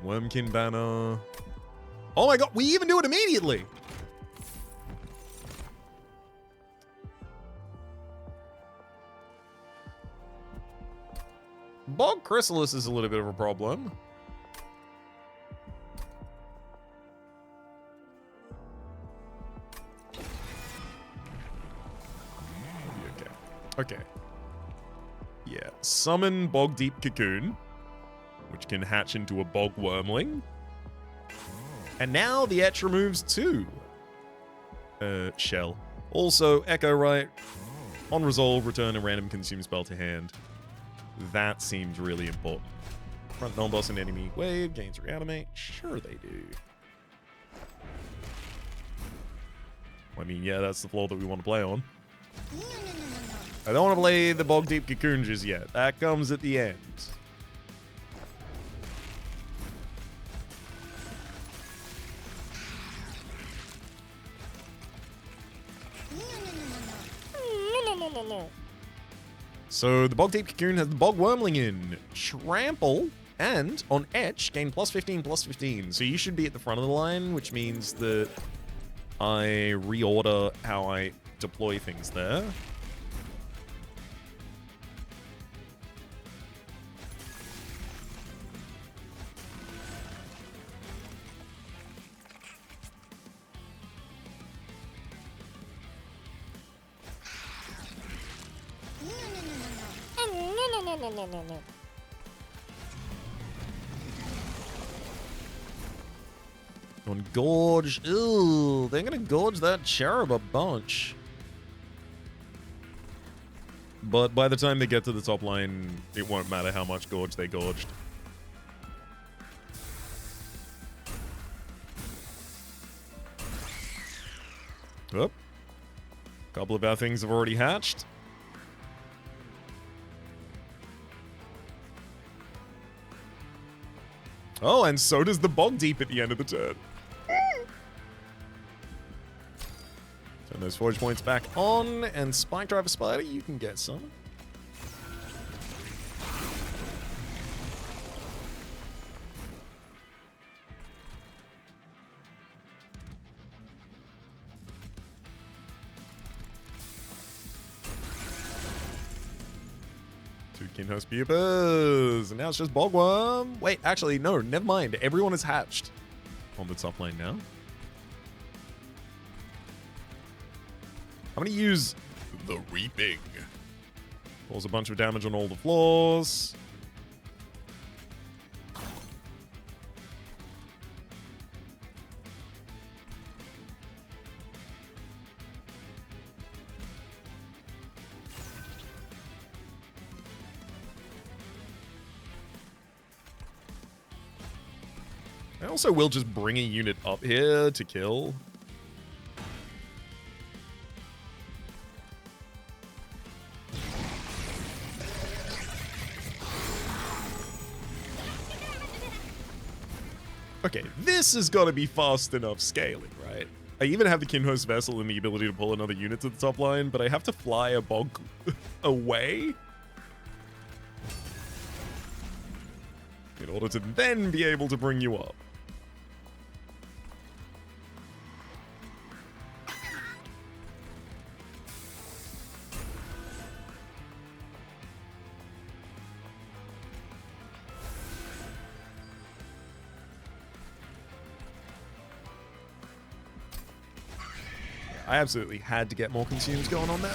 Wormkin banner. Oh my god, we even do it immediately! Bog Chrysalis is a little bit of a problem. Okay. Yeah. Summon Bog Deep Cocoon, which can hatch into a Bog Wormling. And now the Etch removes 2. Shell. Also, Echo Right. On resolve, return a random consume spell to hand. That seems really important. Front non-boss and enemy wave, gains reanimate. Sure they do. I mean, yeah, that's the floor that we want to play on. I don't want to play the Bog Deep Cocoon just yet. That comes at the end. So the Bog Deep Cocoon has the Bog Wormling in. Trample and on Etch gain +15/+15. So you should be at the front of the line, which means that I reorder how I deploy things there. No. On Gorge. Ooh, they're going to gorge that Cherub a bunch. But by the time they get to the top line, it won't matter how much gorge they gorged. Oop. A couple of our things have already hatched. Oh, and so does the Bog Deep at the end of the turn. Turn those forge points back on, and Spike Driver Spider, you can get some. Kinhost Pupas, and now it's just Bogworm. Wait, actually, no, never mind. Everyone is hatched on the top lane now. I'm gonna use the Reaping. Cause a bunch of damage on all the floors. I also will just bring a unit up here to kill. Okay, this has got to be fast enough scaling, right? I even have the Kinhost Vessel and the ability to pull another unit to the top line, but I have to fly a bog away in order to then be able to bring you up. I absolutely had to get more consumes going on there.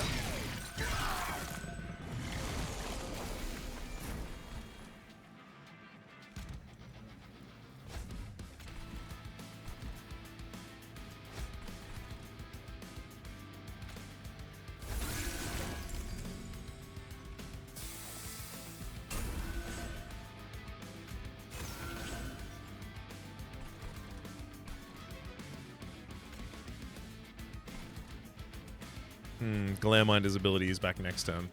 Glareminder's ability is back next turn.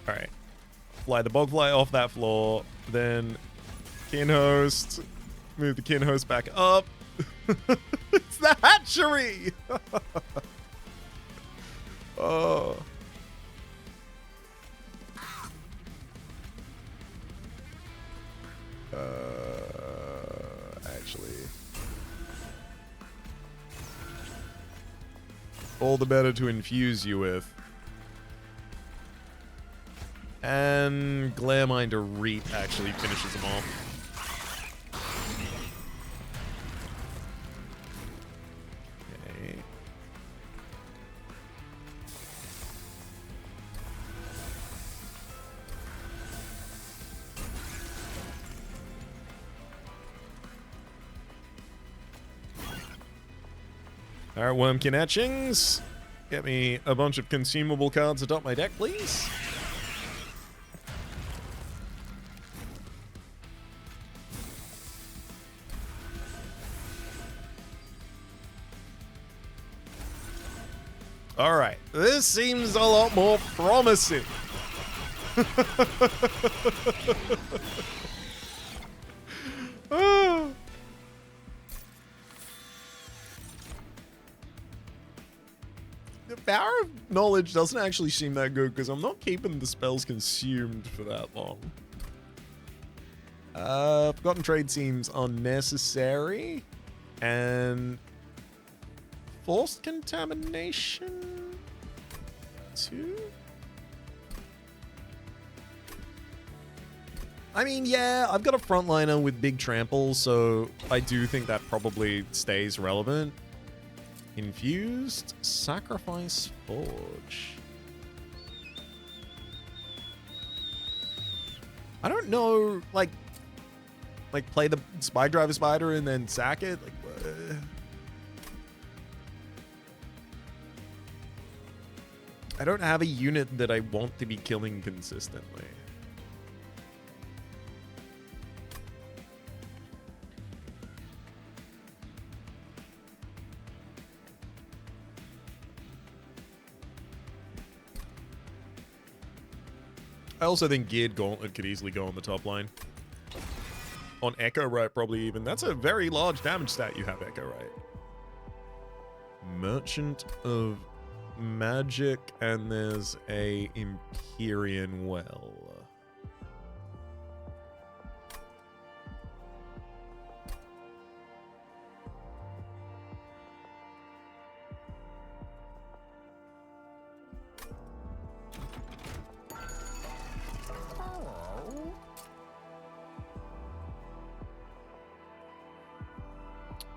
Alright. Fly the Bogfly off that floor, then Kinhost. Move the Kinhost back up. It's the hatchery! Oh. Actually, all the better to infuse you with. And Glareminder Reap actually finishes them off. Okay. Alright, Wormkin Etchings. Get me a bunch of consumable cards atop my deck, please. Alright, this seems a lot more promising. Ah. The Power of Knowledge doesn't actually seem that good because I'm not keeping the spells consumed for that long. Forgotten Trade seems unnecessary. And Forced Contamination 2? I mean, yeah, I've got a frontliner with big trample, so I do think that probably stays relevant. Infused Sacrifice Forge. I don't know, like play the Spy Driver Spider and then sack it? Like, I don't have a unit that I want to be killing consistently. I also think Geared Gauntlet could easily go on the top line. On Echo Right, probably even. That's a very large damage stat you have, Echo Right. Merchant of Magic, and there's a Empyrean Well.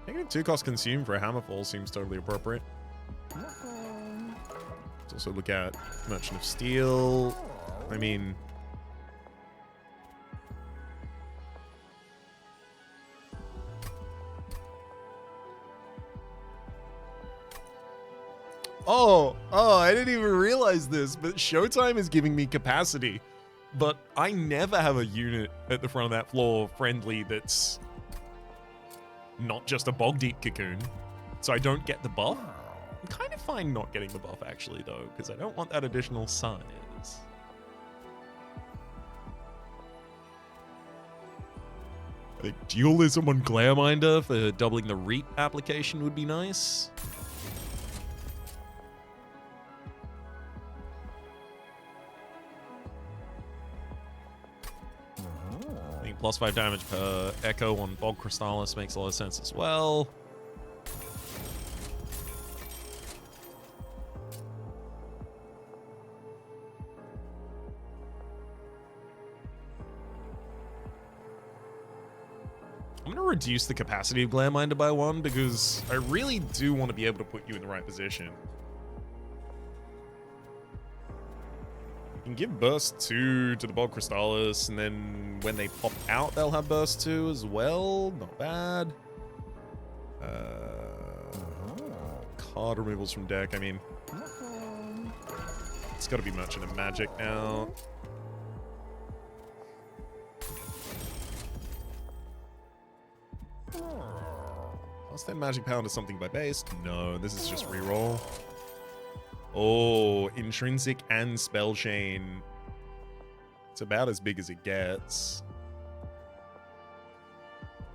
Negative 2 cost consume for a Hammerfall seems totally appropriate. Let's also look at Merchant of Steel. I mean, oh, I didn't even realize this, but Showtime is giving me capacity. But I never have a unit at the front of that floor friendly that's not just a Bog Deep Cocoon, so I don't get the buff. I'm kind of fine not getting the buff, actually, though, because I don't want that additional size. I think Dualism on Glareminder for doubling the Reap application would be nice. Plus 5 damage per Echo on Bog Crystallis makes a lot of sense as well. I'm going to reduce the capacity of Glareminder by 1 because I really do want to be able to put you in the right position. You can give burst 2 to the Bog Crystallis, and then when they pop out, they'll have burst 2 as well. Not bad. Card removals from deck. I mean, it's got to be Merchant of Magic now. Plus that Magic Pound is something by base. No, this is just reroll. Oh, Intrinsic and Spell Chain. It's about as big as it gets.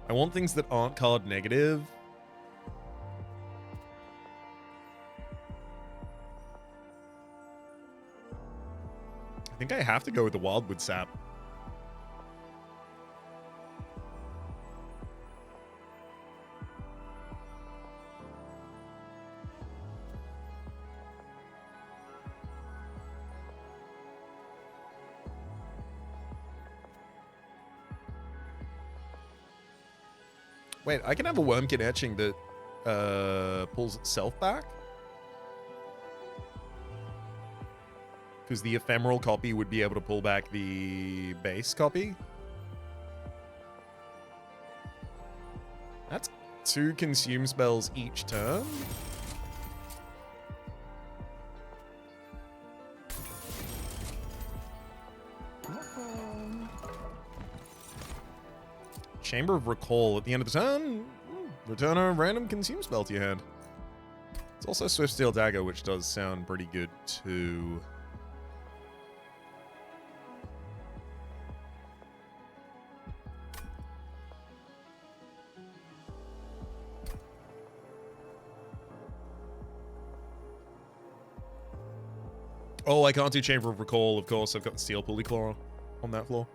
I want things that aren't card negative. I think I have to go with the Wildwood Sap. Wait, I can have a Wormkin Etching that pulls itself back? Because the ephemeral copy would be able to pull back the base copy. That's 2 consume spells each turn. Chamber of Recall at the end of the turn. Return a random consume spell to your hand. It's also Swift Steel Dagger, which does sound pretty good too. Oh, I can't do Chamber of Recall, of course. I've got the Steel Pulley Claw on that floor.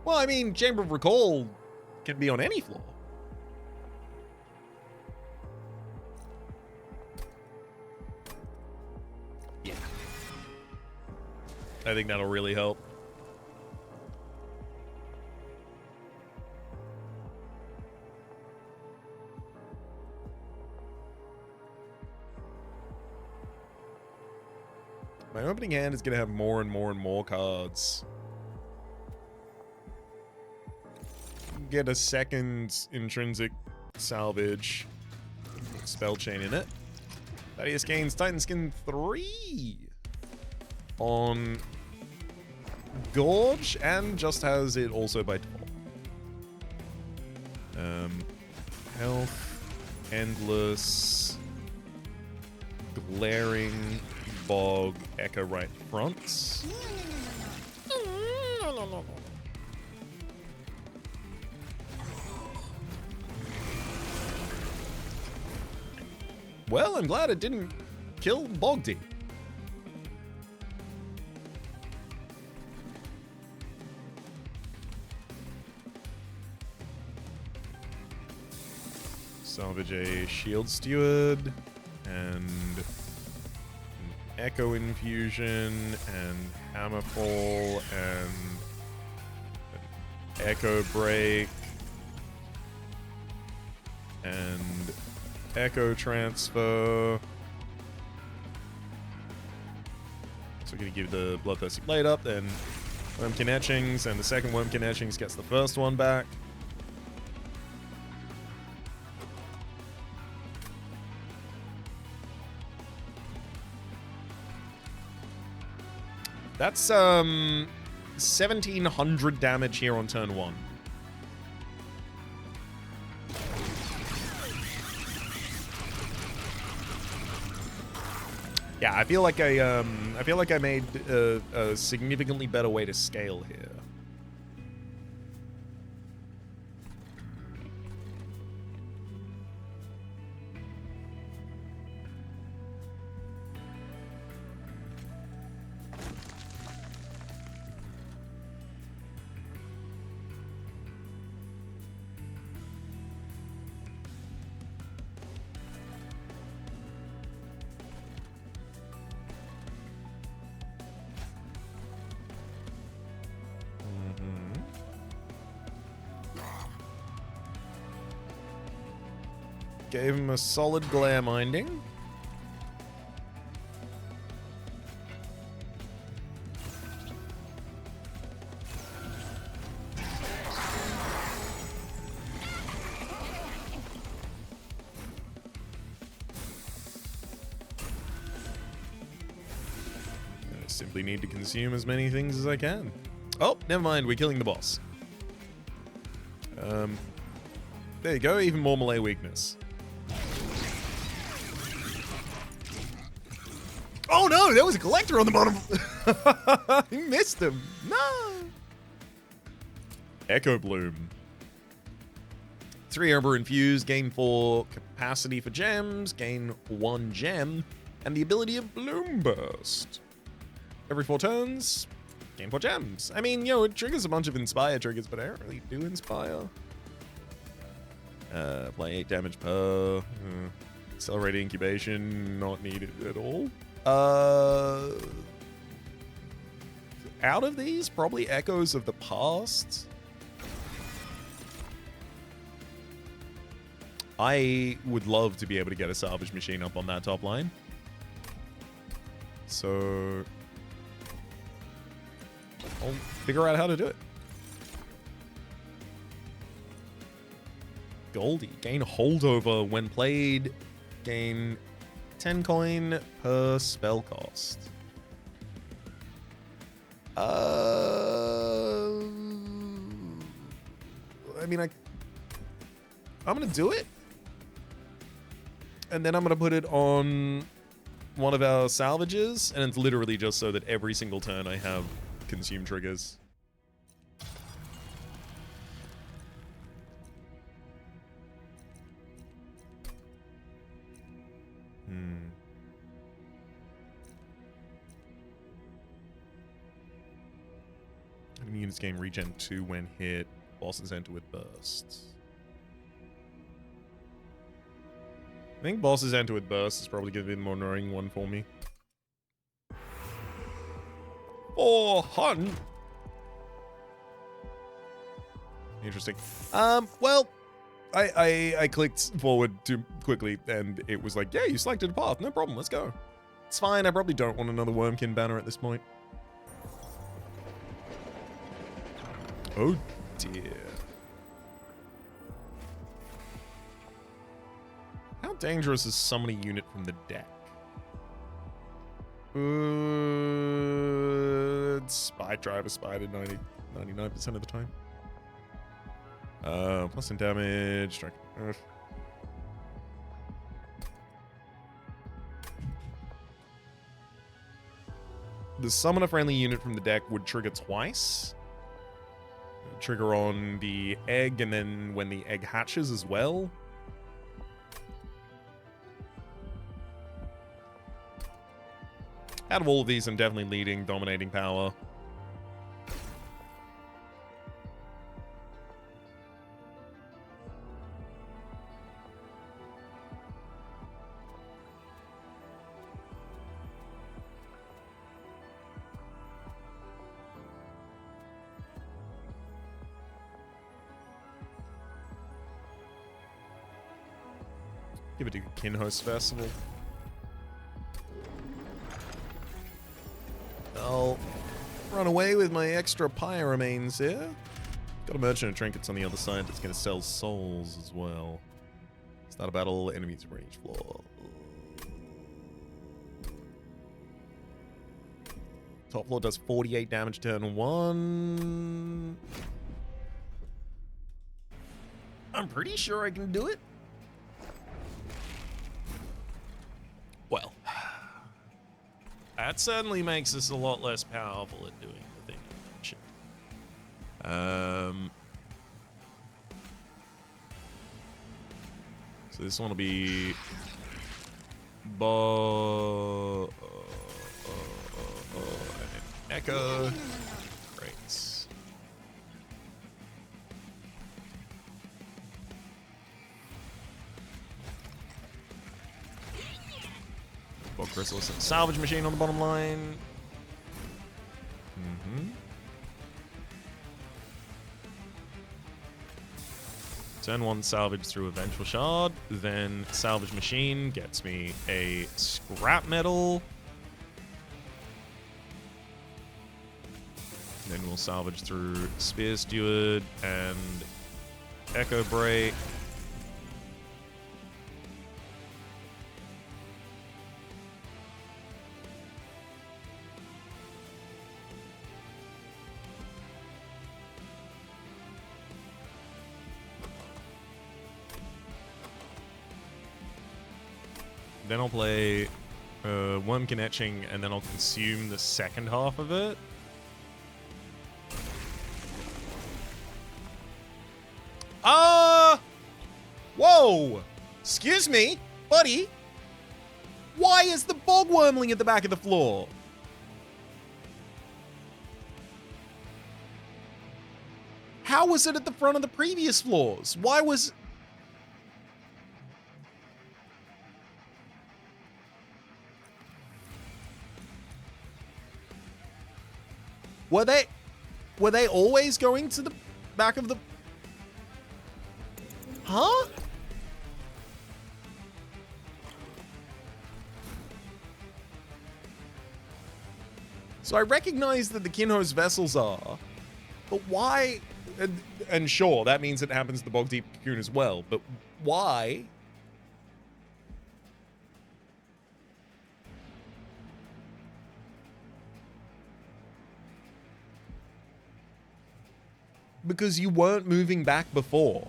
Well, I mean, Chamber of Recall can be on any floor. Yeah. I think that'll really help. My opening hand is going to have more and more and more cards. Get a second intrinsic salvage. Spell chain in it. Thaddeus gains Titan Skin 3 on Gorge and just has it also by default. Health, Endless, Glaring, Bog, Echo right front. Well, I'm glad it didn't kill Bogdy. Salvage a Shield Steward and an Echo Infusion and Hammerfall and an Echo Break and Echo Transfer. So we're going to give the Bloodthirsty Blade up, then Wormkin Etchings, and the second Wormkin Etchings gets the first one back. That's 1700 damage here on turn 1. Yeah, I feel like I made a significantly better way to scale here. Gave him a solid glare minding. I simply need to consume as many things as I can. Oh, never mind, we're killing the boss. There you go, even more melee weakness. Oh no, there was a collector on the bottom. You missed him. No. Echo Bloom. 3 Ember Infused, gain 4 capacity for gems, gain 1 gem, and the ability of Bloom Burst. Every 4 turns, gain 4 gems. I mean, it triggers a bunch of Inspire triggers, but I don't really do Inspire. Apply 8 damage per. Accelerated incubation, not needed at all. Out of these, probably Echoes of the Past. I would love to be able to get a salvage machine up on that top line. So I'll figure out how to do it. Goldie, gain holdover when played, gain 10 coin per spell cost. I mean, I'm gonna do it. And then I'm gonna put it on one of our salvages, and it's literally just so that every single turn I have consume triggers. Units gain regen 2 when hit. Bosses enter with bursts. I think bosses enter with bursts is probably going to be the more annoying one for me. 400. Interesting. Well, I clicked forward too quickly, and it was like, yeah, you selected a path. No problem. Let's go. It's fine, I probably don't want another Wormkin banner at this point. Oh dear. How dangerous is summoning a unit from the deck? Spy driver spied at 99% of the time. Plus some damage. Strike. The summon a friendly unit from the deck would trigger twice. Trigger on the egg, and then when the egg hatches as well. Out of all of these, I'm definitely leading dominating power. Give it to Kinhost Festival. I'll run away with my extra pyre remains here. Got a merchant of trinkets on the other side that's going to sell souls as well. Start a battle, enemies range floor. Top floor does 48 damage turn 1. I'm pretty sure I can do it. Well, that certainly makes us a lot less powerful at doing the thing I mentioned. So this one will be Echo. Great. Chrysalis and salvage machine on the bottom line. Turn 1 salvage through a vengeful shard. Then salvage machine gets me a scrap metal. Then we'll salvage through Spear Steward and Echo Break. Then I'll play Wormkin Etching, and then I'll consume the second half of it. Whoa! Excuse me, buddy. Why is the bog wormling at the back of the floor? How was it at the front of the previous floors? Why was... Were they always going to the back of the... Huh? So I recognize that the Kinhost vessels are, but why... And sure, that means it happens to the Bog Deep Cocoon as well, but why... Because you weren't moving back before.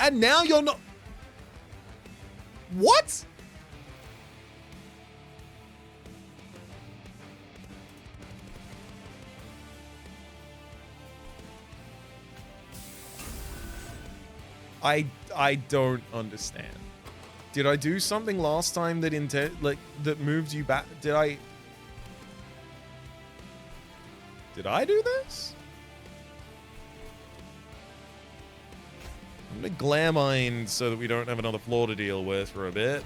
And now you're not... What? I don't understand. Did I do something last time that that moved you back? Did I do this? I'm gonna glare mine so that we don't have another floor to deal with for a bit.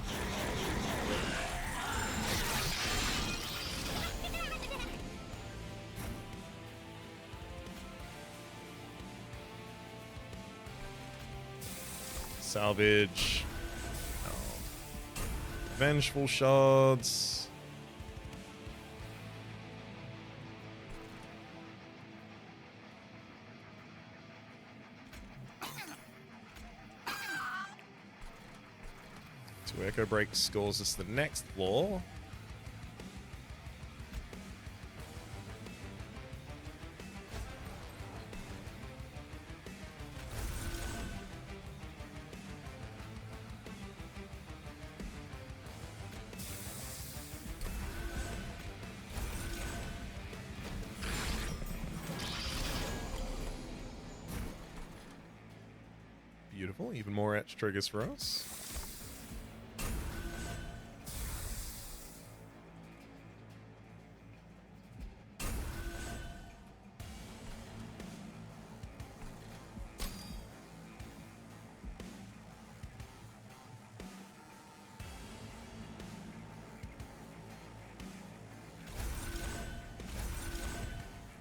Salvage. Oh. Vengeful shards. Two Echo Break scores us the next floor. Beautiful. Even more etch triggers for us.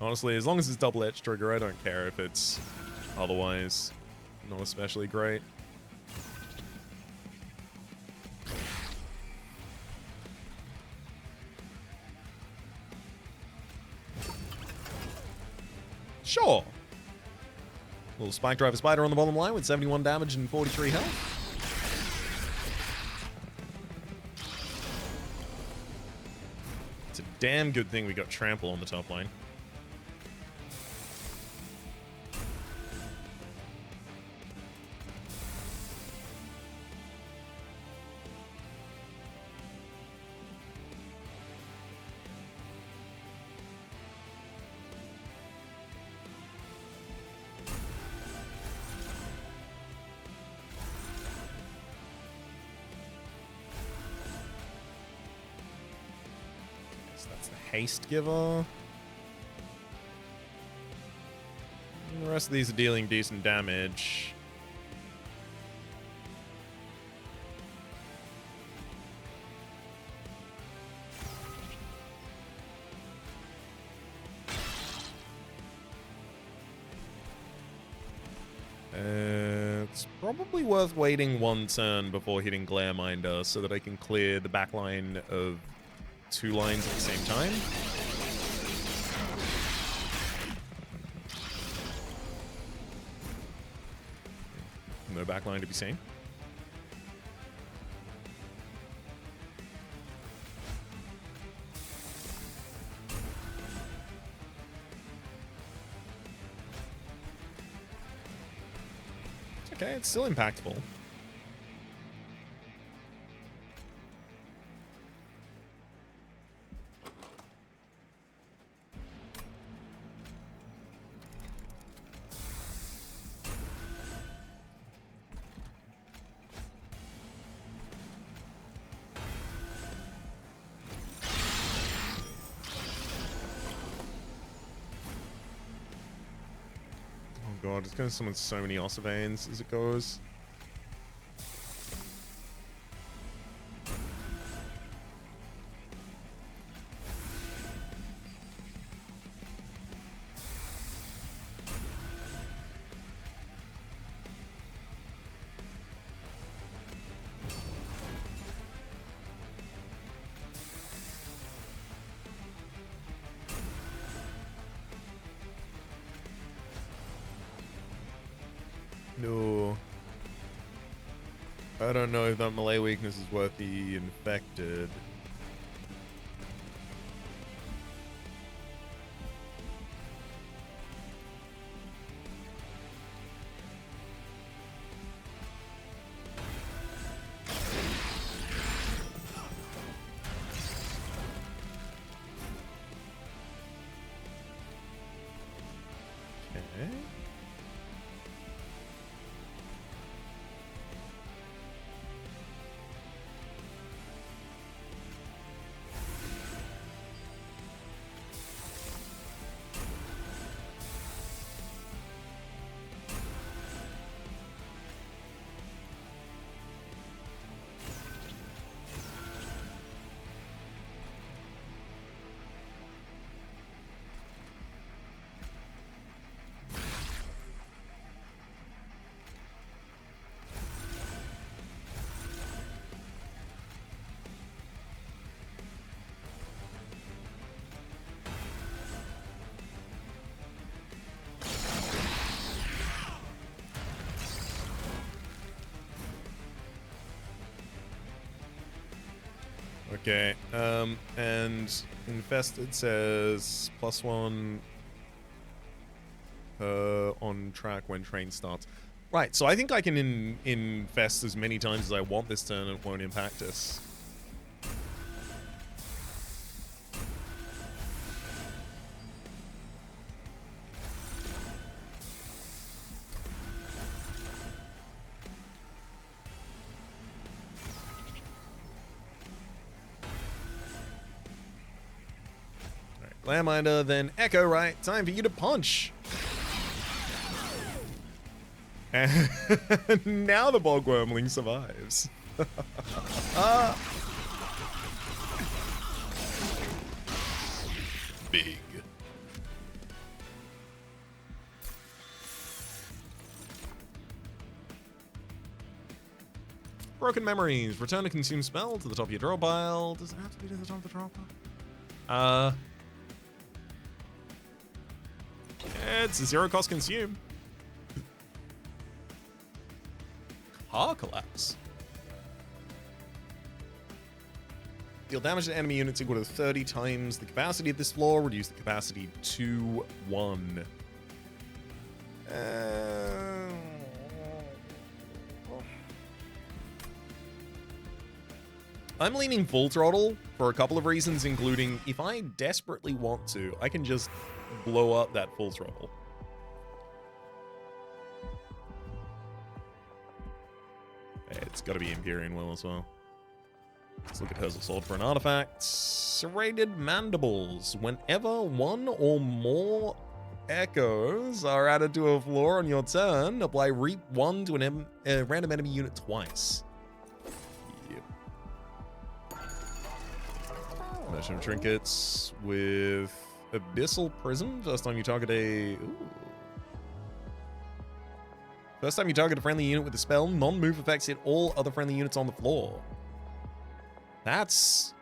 Honestly, as long as it's double etch trigger, I don't care if it's otherwise not especially great. Sure. Little Spike Driver Spider on the bottom line with 71 damage and 43 health. It's a damn good thing we got Trample on the top line. Haste giver. And the rest of these are dealing decent damage. It's probably worth waiting one turn before hitting Glareminder so that I can clear the back line of two lines at the same time. No backline to be seen. It's okay, it's still impactful. God, it's going to summon so many Ossivanes as it goes. No. I don't know if that melee weakness is worth the infected. Okay. Okay, and Infested says +1 on track when train starts. Right, so I think I can infest as many times as I want this turn and it won't impact us. Landminer, then Echo, right? Time for you to punch. And now the Bogwormling survives. Big. Broken Memories. Return a consumed spell to the top of your draw pile. Does it have to be to the top of the draw pile? It's a 0-cost consume. Car Collapse. Deal damage to enemy units equal to 30 times the capacity of this floor. Reduce the capacity to 1. I'm leaning full throttle for a couple of reasons, including if I desperately want to, I can just blow up that full throttle. It's got to be Empyrean Will as well. Let's look at Herzel Sword for an artifact. Serrated Mandibles. Whenever one or more echoes are added to a floor on your turn, apply Reap 1 to a random enemy unit twice. Yep. Merchant of Trinkets with Abyssal Prism. First time you target a... Ooh. First time you target a friendly unit with a spell, non-move effects hit all other friendly units on the floor. That's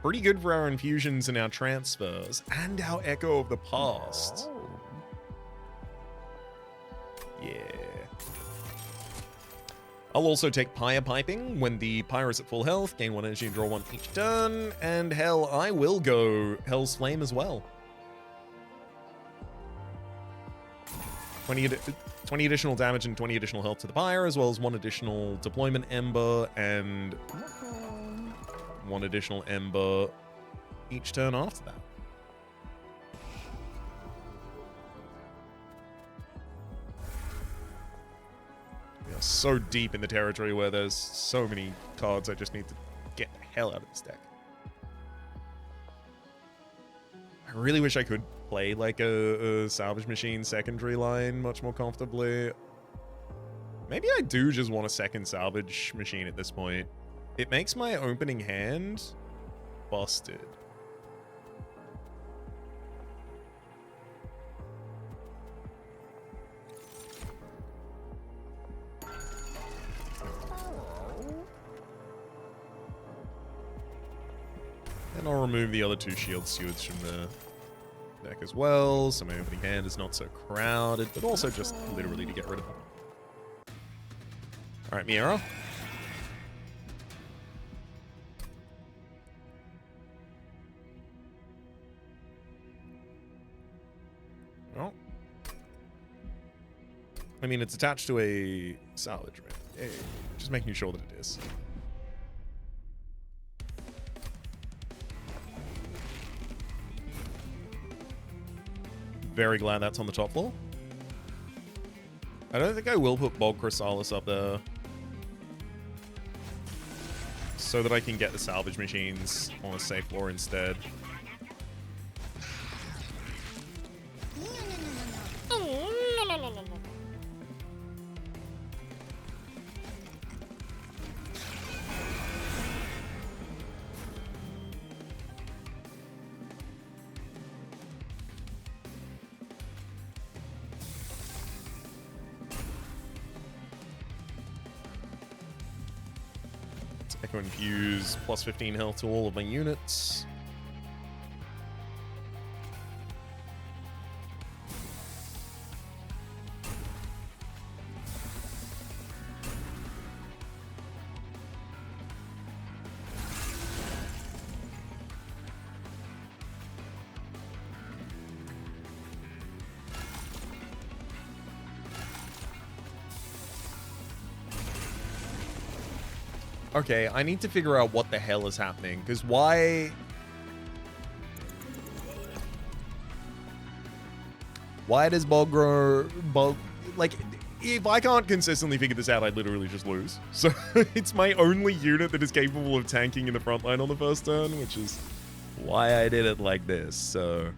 pretty good for our infusions and our transfers and our Echo of the Past. Oh. Yeah. I'll also take Pyre Piping. When the Pyre is at full health, gain 1 energy and draw 1 each turn. And hell, I will go Hell's Flame as well. 20 additional damage and 20 additional health to the Pyre, as well as 1 additional Deployment Ember and 1 additional Ember each turn after that. We are so deep in the territory where there's so many cards I just need to get the hell out of this deck. I really wish I could play like a Salvage Machine secondary line much more comfortably. Maybe I do just want a second Salvage Machine at this point. It makes my opening hand busted. And I'll remove the other 2 Shield Stewards from the deck as well, so my opening hand is not so crowded, but also just literally to get rid of them. Alright, Miera. Well, I mean, it's attached to a salvage, right? Hey, just making sure that it is. Very glad that's on the top floor. I don't think I will put Bog Chrysalis up there, so that I can get the Salvage Machines on a safe floor instead. Echo Infuse, plus 15 health to all of my units. Okay, I need to figure out what the hell is happening, because why... Why does Bog grow... Like, if I can't consistently figure this out, I'd literally just lose. So, it's my only unit that is capable of tanking in the front line on the first turn, which is why I did it like this. So...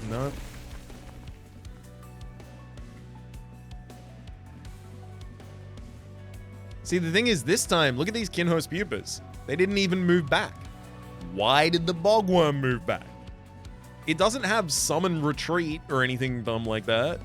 No. See, the thing is, this time, look at these Kinhost Pupas. They didn't even move back. Why did the Bogworm move back? It doesn't have summon retreat or anything dumb like that.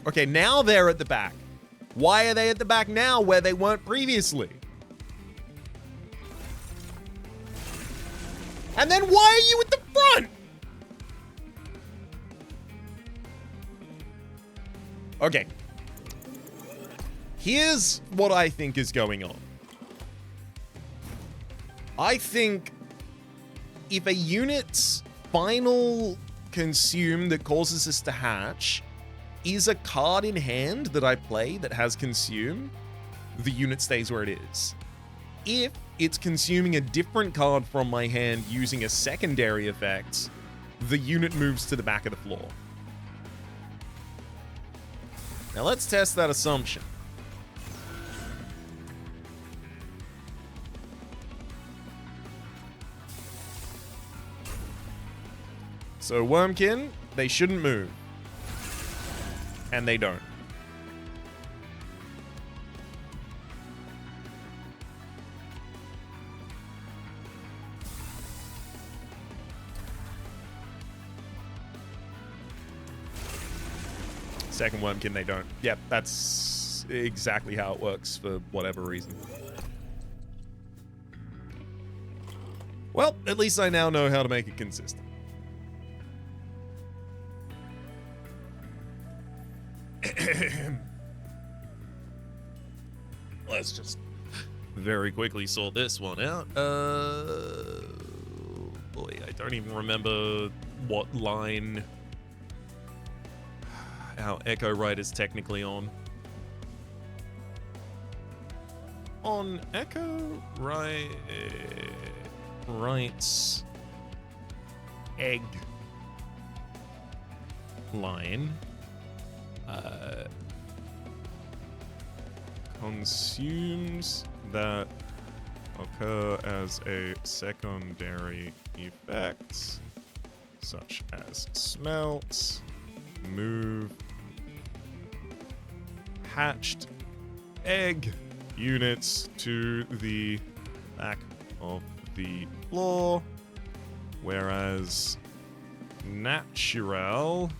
Okay, now they're at the back. Why are they at the back now where they weren't previously? And then why are you at the front? Okay. Here's what I think is going on. I think if a unit's final consume that causes us to hatch is a card in hand that I play that has consume, the unit stays where it is. If it's consuming a different card from my hand using a secondary effect, the unit moves to the back of the floor. Now let's test that assumption. So Wormkin, they shouldn't move. And they don't. Second Wormkin, they don't. Yep, that's exactly how it works for whatever reason. Well, at least I now know how to make it consistent. Let's just very quickly sort this one out. Boy, I don't even remember what line our Echo Right is technically on. On Echo Right's egg line. Consumes that occur as a secondary effect, such as smelt, move, hatched egg units to the back of the floor, whereas natural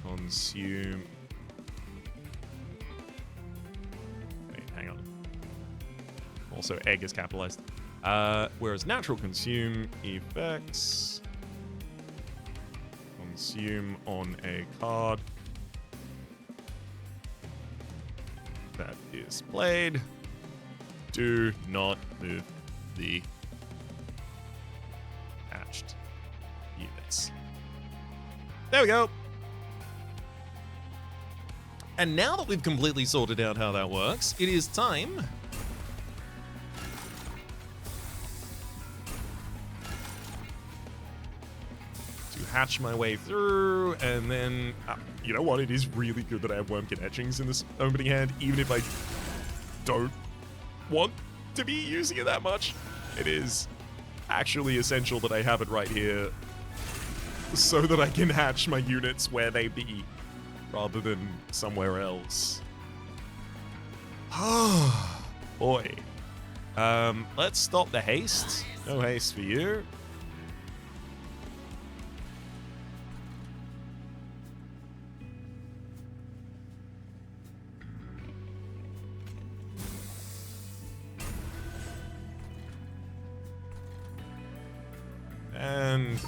consume. Wait, hang on. Also, egg is capitalized. Whereas natural consume effects consume on a card that is played. Do not move the hatched units. There we go. And now that we've completely sorted out how that works, it is time to hatch my way through, and then, you know what, it is really good that I have Wormkin Etchings in this opening hand, even if I don't want to be using it that much. It is actually essential that I have it right here so that I can hatch my units where they be, rather than somewhere else. Boy. Let's stop the haste. No haste for you. And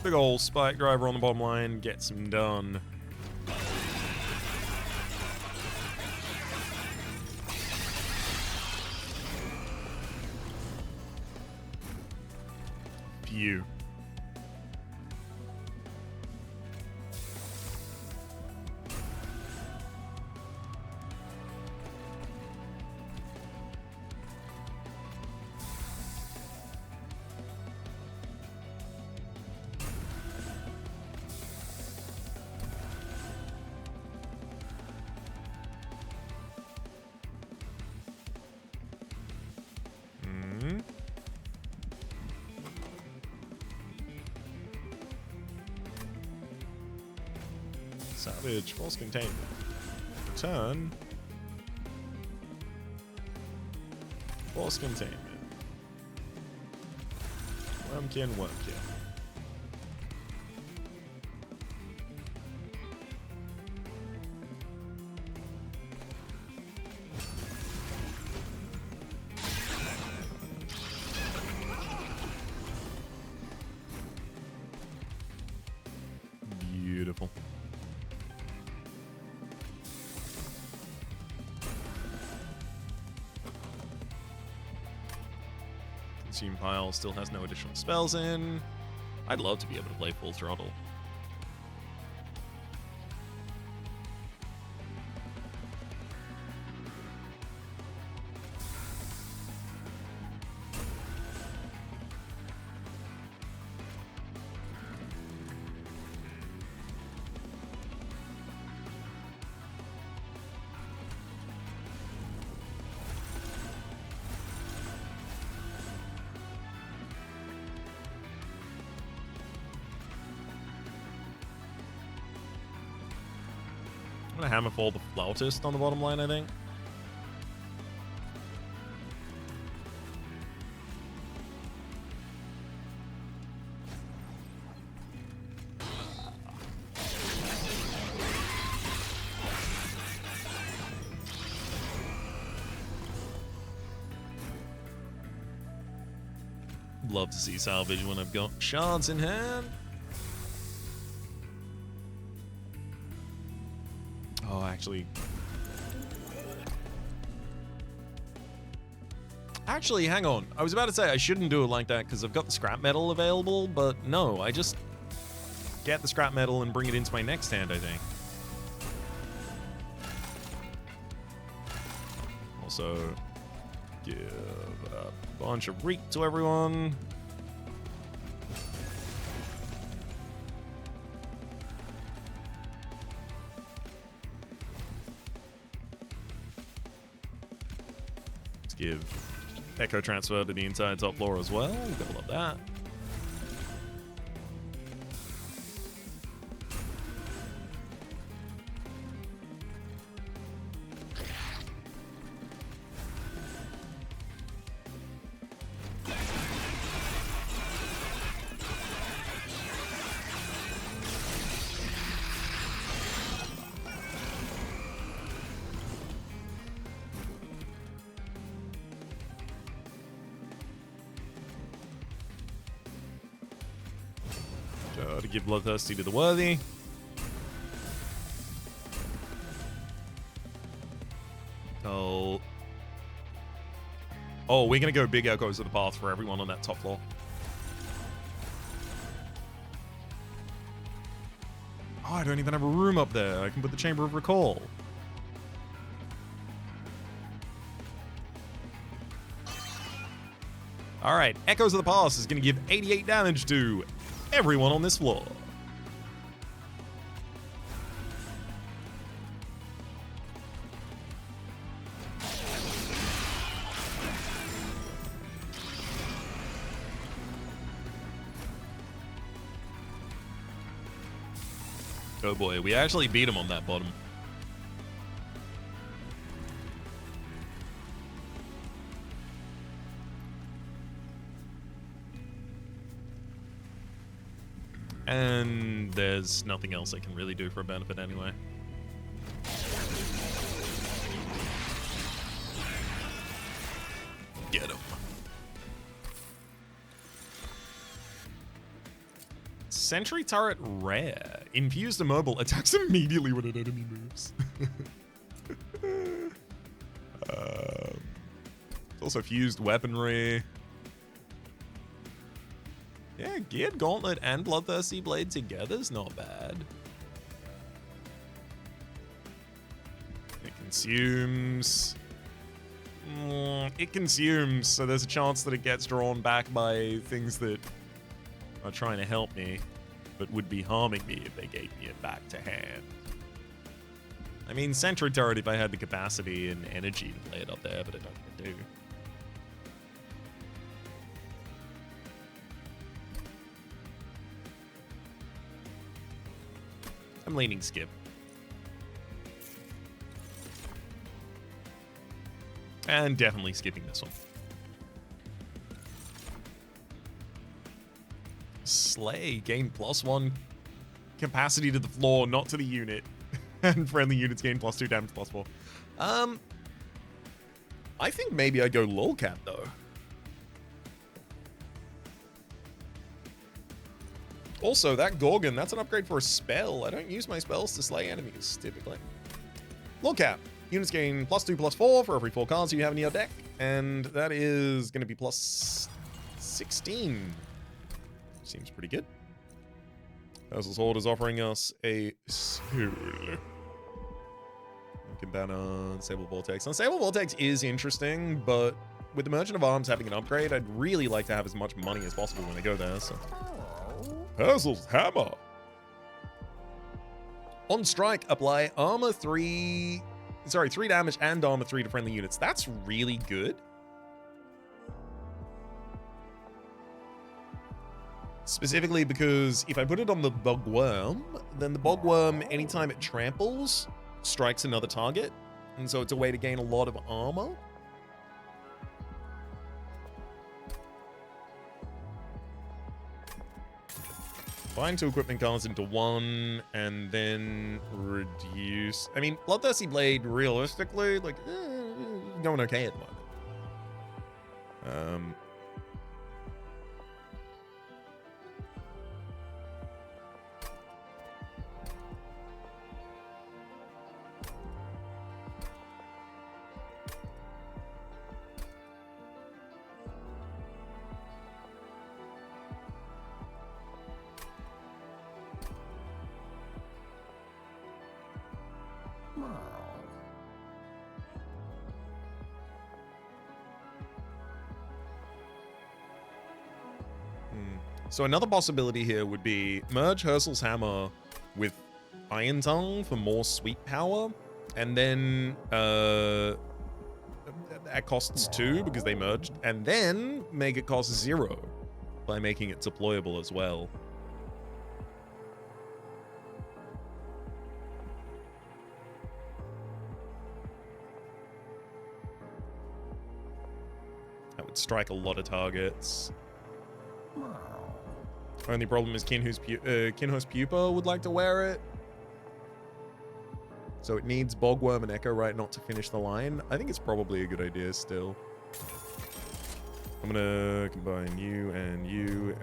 big ol' spike driver on the bottom line gets him done. Phew. Savage, force containment. Return. Force containment. Wormkin, wormkin. Beautiful. Consume pile still has no additional spells in. I'd love to be able to play full throttle. I'm gonna hammerfall the flautist on the bottom line, I think. Love to see salvage when I've got shards in hand. Oh, actually, hang on. I was about to say I shouldn't do it like that because I've got the scrap metal available, but no, I just get the scrap metal and bring it into my next hand, I think. Also, give a bunch of reek to everyone. Give echo transfer to the entire top floor as well. Gotta love that. To give Bloodthirsty to the worthy. Oh, we're gonna go big echoes of the path for everyone on that top floor. Oh, I don't even have a room up there. I can put the Chamber of Recall. All right, Echoes of the Past is gonna give 88 damage to everyone on this floor. Oh boy, we actually beat him on that bottom. And there's nothing else I can really do for a benefit anyway. Get him. Sentry turret rare. Infused immobile. Attacks immediately when an enemy moves. It's also fused weaponry. Yeah, Geared Gauntlet and Bloodthirsty Blade together is not bad. It consumes... it consumes, so there's a chance that it gets drawn back by things that are trying to help me, but would be harming me if they gave me it back to hand. I mean, Sentry Turret if I had the capacity and energy to play it up there, but I don't do. I'm leaning skip. And definitely skipping this one. Slay. Gain +1 capacity to the floor, not to the unit. And friendly units gain +2 damage +4. I think maybe I'd go lolcat though. Also, that Gorgon, that's an upgrade for a spell. I don't use my spells to slay enemies, typically. Lolcat. Units gain +2/+4 for every 4 cards you have in your deck. And that is going to be +16. Seems pretty good. Basil's Horde is offering us a Soul. Banner, Unstable Vortex. Unstable Vortex is interesting, but with the Merchant of Arms having an upgrade, I'd really like to have as much money as possible when I go there, so... Basil's Hammer. On strike, apply armor 3 damage and armor 3 to friendly units. That's really good. Specifically because if I put it on the Bogworm, then the Bogworm, anytime it tramples, strikes another target. And so it's a way to gain a lot of armor. Combine 2 equipment cards into 1, and then reduce... I mean, Bloodthirsty Blade, realistically, like, going okay at the moment. So another possibility here would be merge Hersel's Hammer with Iron Tongue for more sweep power, and then that costs 2 because they merged, and then make it cost 0 by making it deployable as well. That would strike a lot of targets. Only problem is Kinho's Pupa would like to wear it. So it needs Bogworm and Echo Right not to finish the line. I think it's probably a good idea still. I'm gonna combine you and you.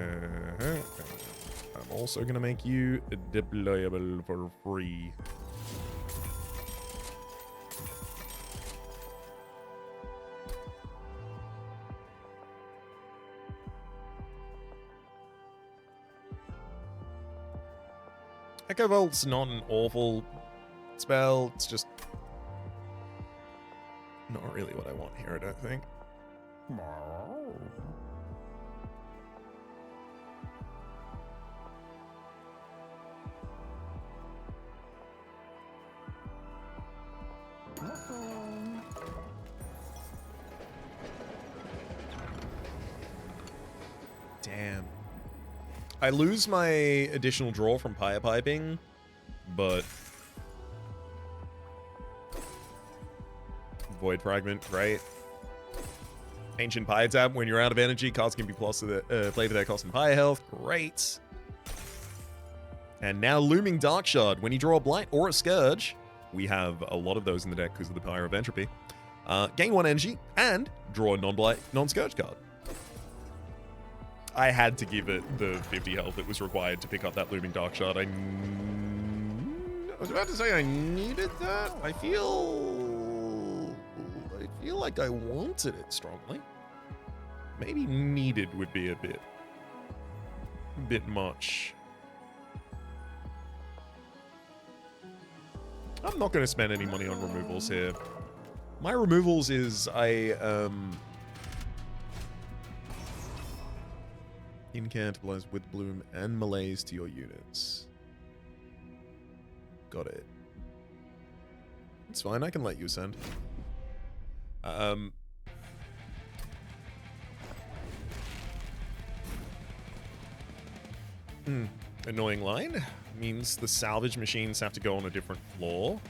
I'm also gonna make you deployable for free. Echo Volt's not an awful spell, it's just not really what I want here, I don't think. Damn. I lose my additional draw from Pyre Piping, but Void Fragment, right? Ancient Pyre Tab, when you're out of energy, cards can be plus to the play to their cost and Pyre health. Great. And now Looming Dark Shard. When you draw a Blight or a Scourge, we have a lot of those in the deck because of the Pyre of Entropy. Gain 1 energy and draw a non-Blight, non-Scourge card. I had to give it the 50 health that was required to pick up that Looming Dark Shard. I was about to say I needed that. I feel like I wanted it strongly. Maybe needed would be a bit much. I'm not going to spend any money on removals here. My removals is incantabilize with bloom and malaise to your units. Got it. It's fine, I can let you send. Annoying line. Means the salvage machines have to go on a different floor.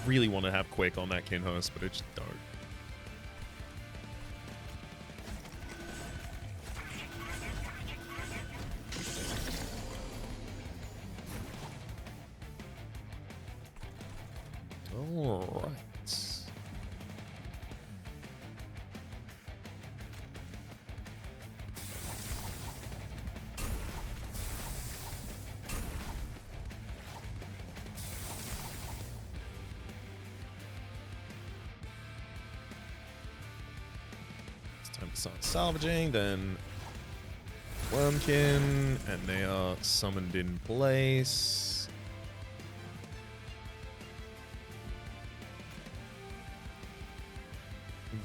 Really want to have Quick on that Kinhurst, but I just don't. All right. Time to start salvaging, then Wormkin, and they are summoned in place.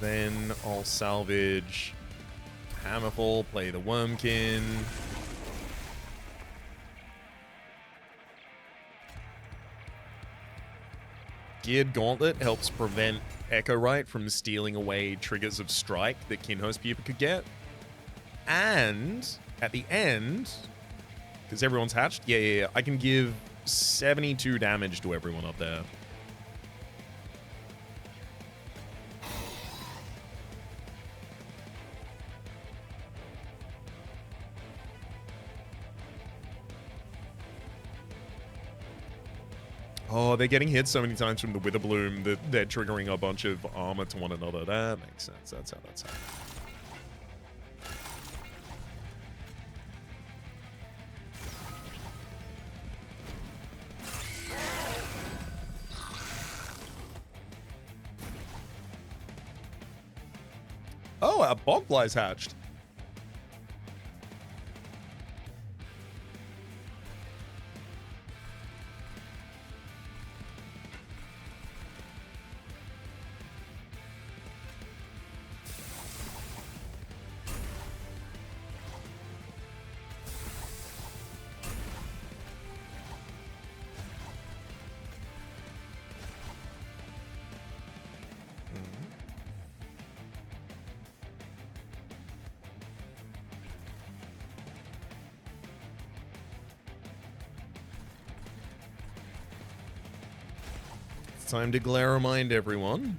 Then I'll salvage Hammerfall, play the Wormkin. Geared Gauntlet helps prevent Echo Right from stealing away triggers of strike that Kinhurst people could get. And at the end, because everyone's hatched, yeah, I can give 72 damage to everyone up there. Oh, they're getting hit so many times from the Witherbloom that they're triggering a bunch of armor to one another. That makes sense. That's how that's happening. Oh, a Bogfly's hatched. Time to glare remind everyone.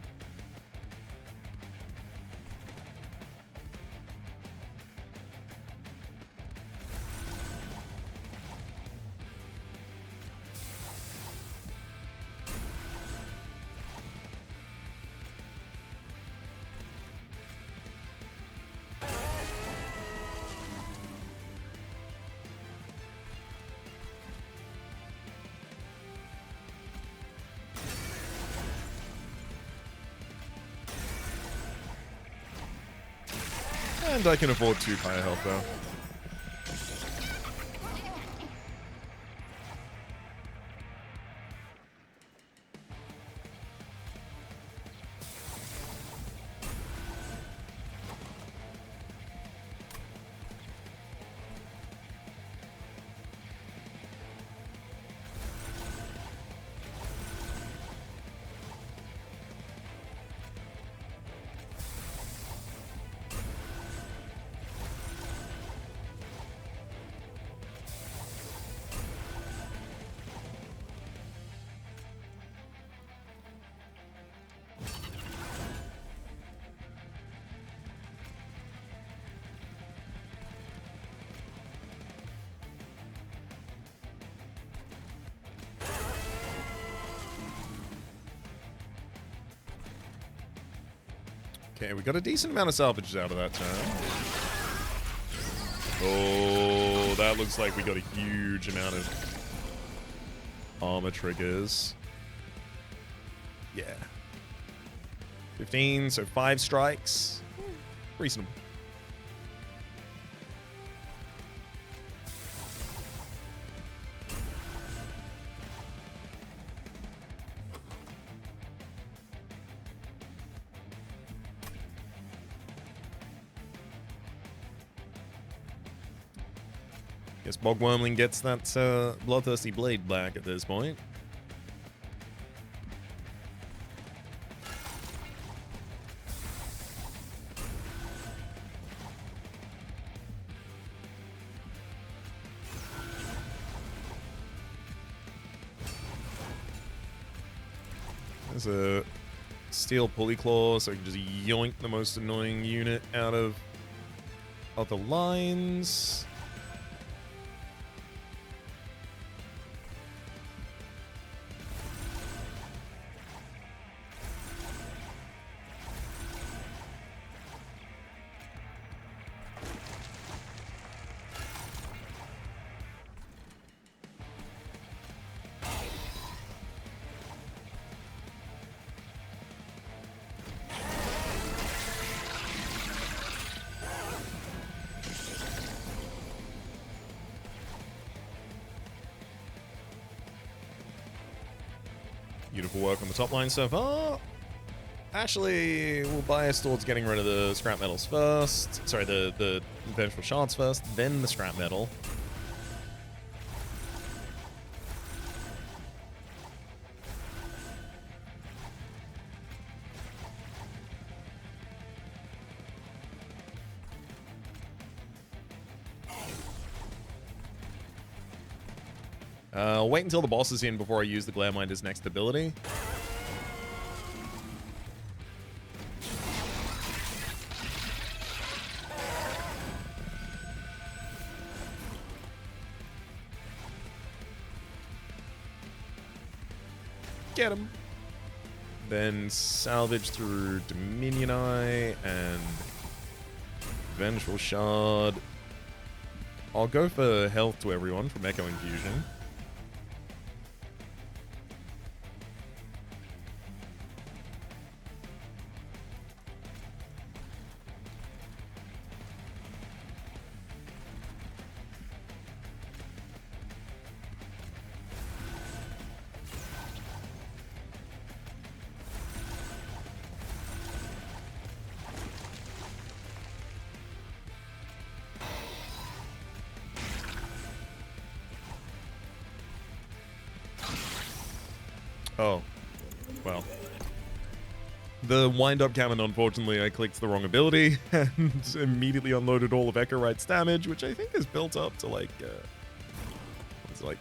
And I can afford 2 higher health though. Okay, we got a decent amount of salvages out of that turn. Oh, that looks like we got a huge amount of armor triggers. Yeah. 15, so 5 strikes. Reasonable. Guess Bogwormling gets that Bloodthirsty Blade back at this point. There's a Steel Pulley Claw, so I can just yoink the most annoying unit out of other lines. Beautiful work on the top line so far. Actually, we'll bias towards getting rid of the scrap metals first. Sorry, the vengeful shards first, then the scrap metal. I'll wait until the boss is in before I use the Glareminder's next ability. Get him. Then salvage through Dominion Eye and Vengeful Shard. I'll go for health to everyone from Echo Infusion. Oh, well. The wind-up cannon, unfortunately, I clicked the wrong ability and immediately unloaded all of Echo Right's damage, which I think is built up to like, it's like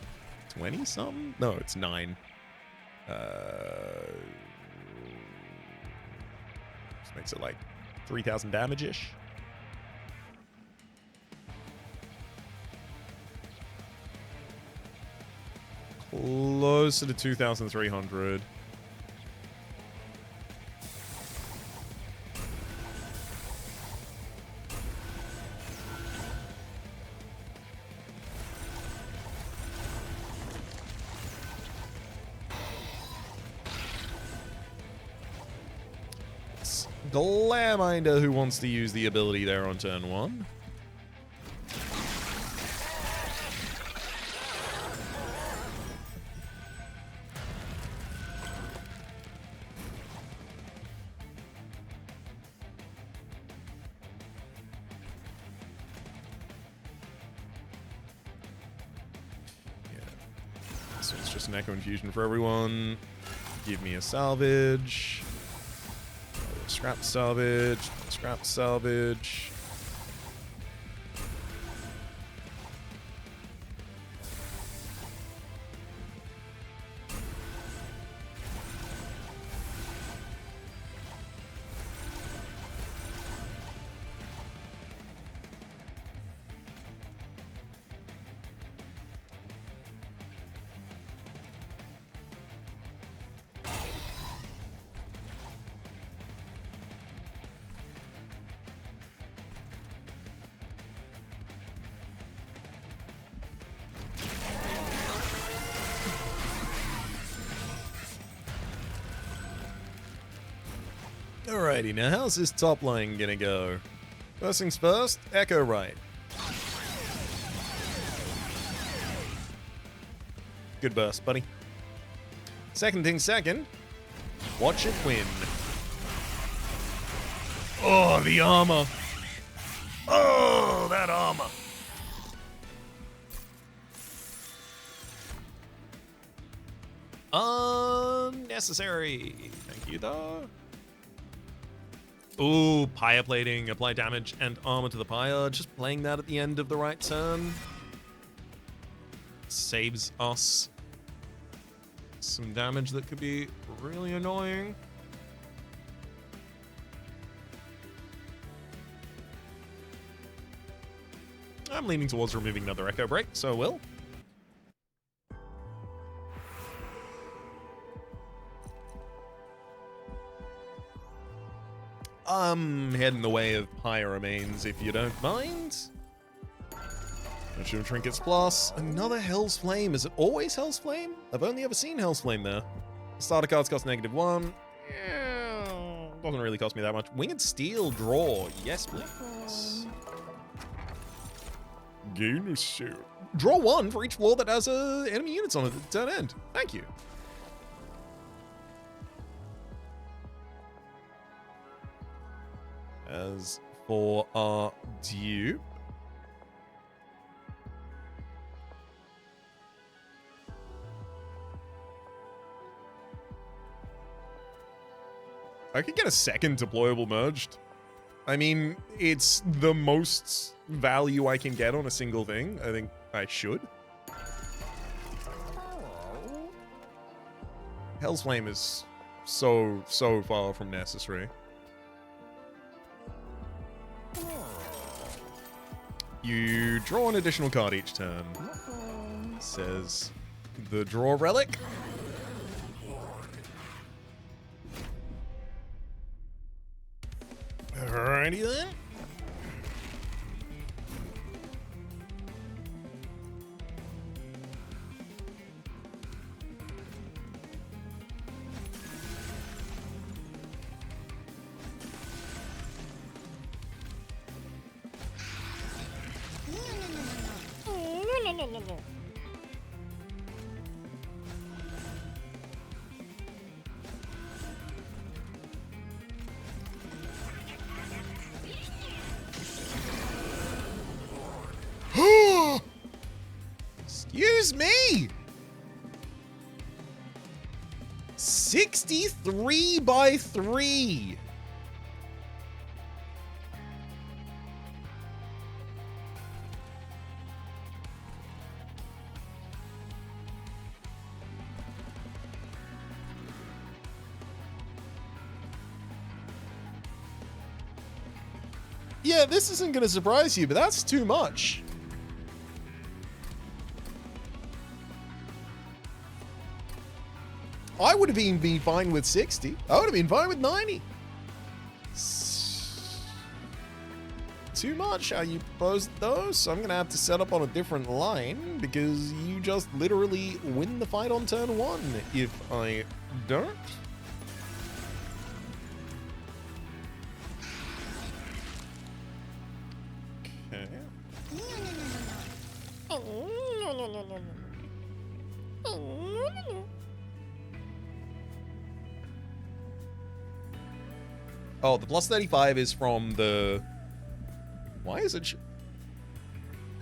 20-something? No, it's 9. This makes it like 3,000 damage-ish. Closer to 2,300. It's Glareminder who wants to use the ability there on turn 1. So it's just an Echo Infusion for everyone. Give me a salvage. Scrap salvage. Scrap salvage. Alrighty, now how's this top line gonna go? First things first, Echo right. Good burst, buddy. Second thing second, watch it win. Oh, the armor. Oh, that armor. Unnecessary. Thank you, though. Ooh, pyre plating. Apply damage and armor to the pyre. Just playing that at the end of the right turn saves us some damage that could be really annoying. I'm leaning towards removing another Echo Break, so I will. Heading the way of Pyre remains, if you don't mind. Show Trinkets Plus. Another Hell's Flame. Is it always Hell's Flame? I've only ever seen Hell's Flame there. Starter cards cost -1. Yeah, doesn't really cost me that much. Winged Steel, draw. Yes, please. Gain a share. Draw 1 for each floor that has enemy units on it at the turn end. Thank you. As for our dupe, I could get a second deployable merged. I mean, it's the most value I can get on a single thing. I think I should. Hell's Flame is so far from necessary. You draw an additional card each turn. Says the draw relic. Alrighty then. Excuse me! 63 by 3. Yeah, this isn't going to surprise you, but that's too much. I would have been fine with 60. I would have been fine with 90. Too much how you proposed those, so I'm going to have to set up on a different line because you just literally win the fight on turn 1 if I don't. Okay. Oh, the plus 35 is from the... Why is it...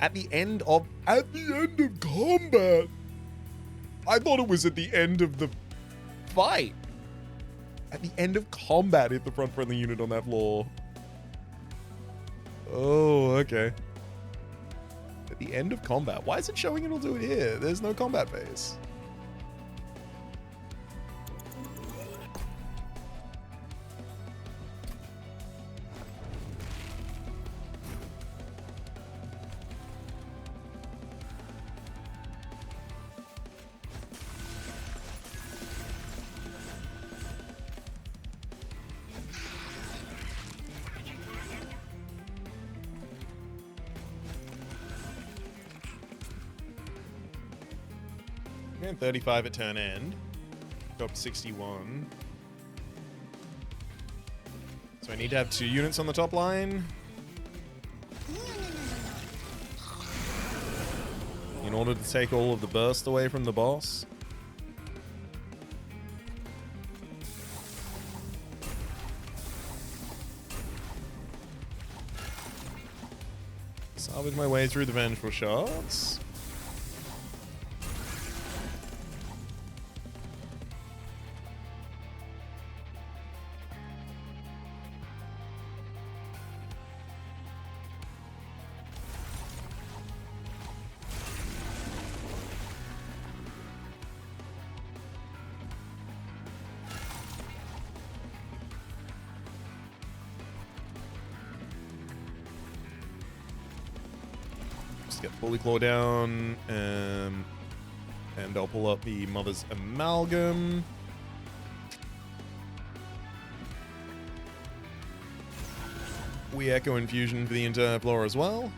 At the end of combat! I thought it was at the end of the fight. At the end of combat, hit the front friendly unit on that floor. Oh, okay. At the end of combat. Why is it showing it'll do it here? There's no combat phase. And 35 at turn end. Go up to 61. So I need to have 2 units on the top line in order to take all of the burst away from the boss. Salvage my way through the vengeful shards. Get Bully Claw down, and I'll pull up the Mother's Amalgam. We Echo Infusion for the entire floor as well.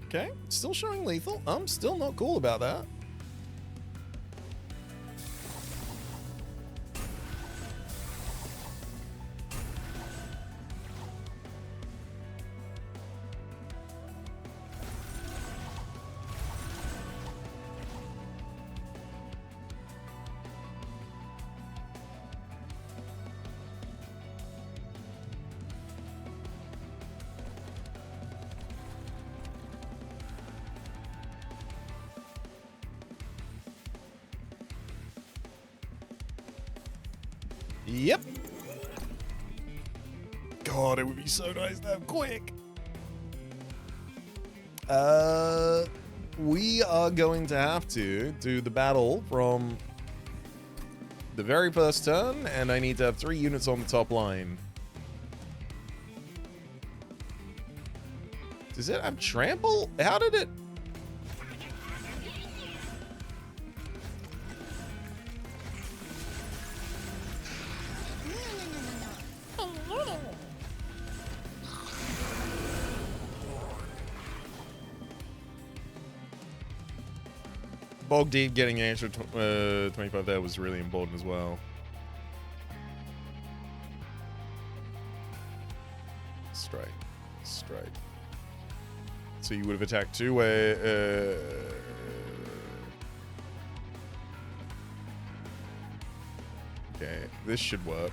Okay, still showing lethal. I'm still not cool about that. Yep. God, it would be so nice to have quick. We are going to have to do the battle from the very first turn, and I need to have 3 units on the top line. Does it have trample? How did it? Bog Deep getting an extra 25 there was really important as well. Strike. Strike. So you would have attacked 2-way. Okay, this should work.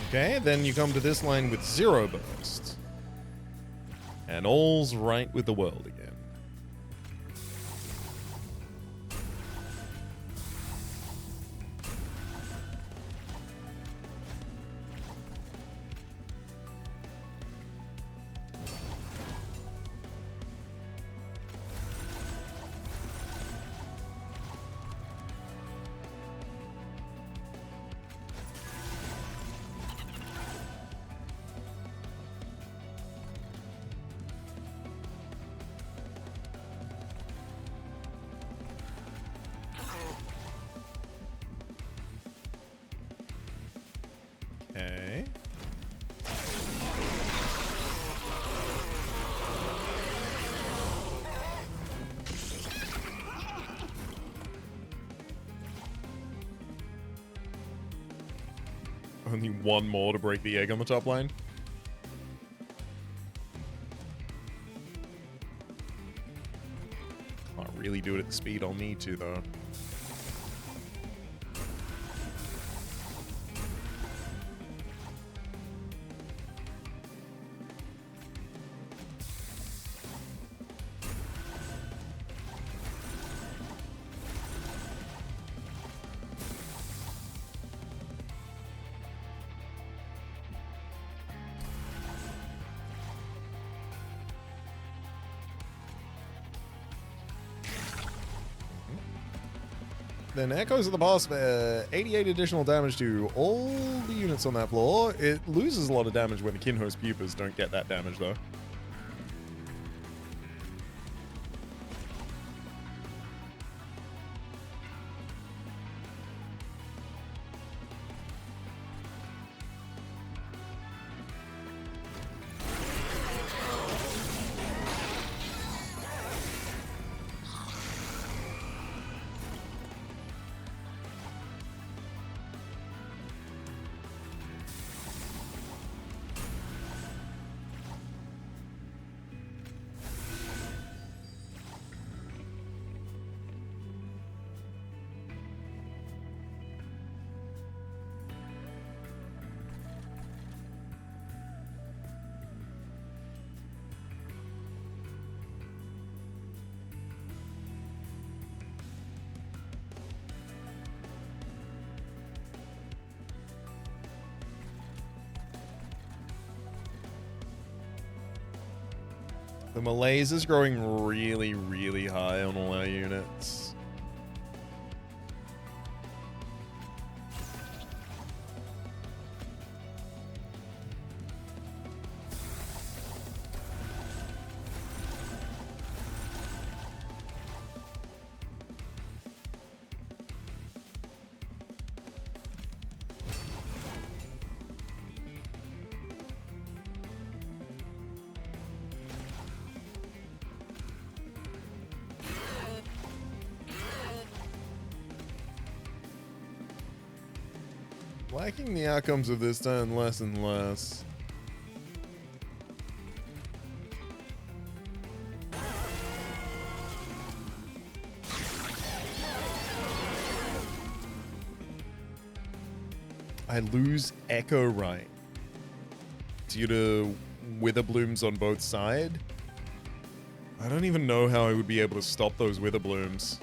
Okay, then you come to this line with 0 burst. And all's right with the world again. Okay. Only 1 more to break the egg on the top line. Can't really do it at the speed I'll need to, though. Then Echoes of the Boss for 88 additional damage to all the units on that floor. It loses a lot of damage when the Kinho's Pupas don't get that damage, though. The malaise is growing really, really high on all our units. Liking the outcomes of this turn less and less. I lose Echo Right due to Wither Blooms on both sides. I don't even know how I would be able to stop those Wither Blooms.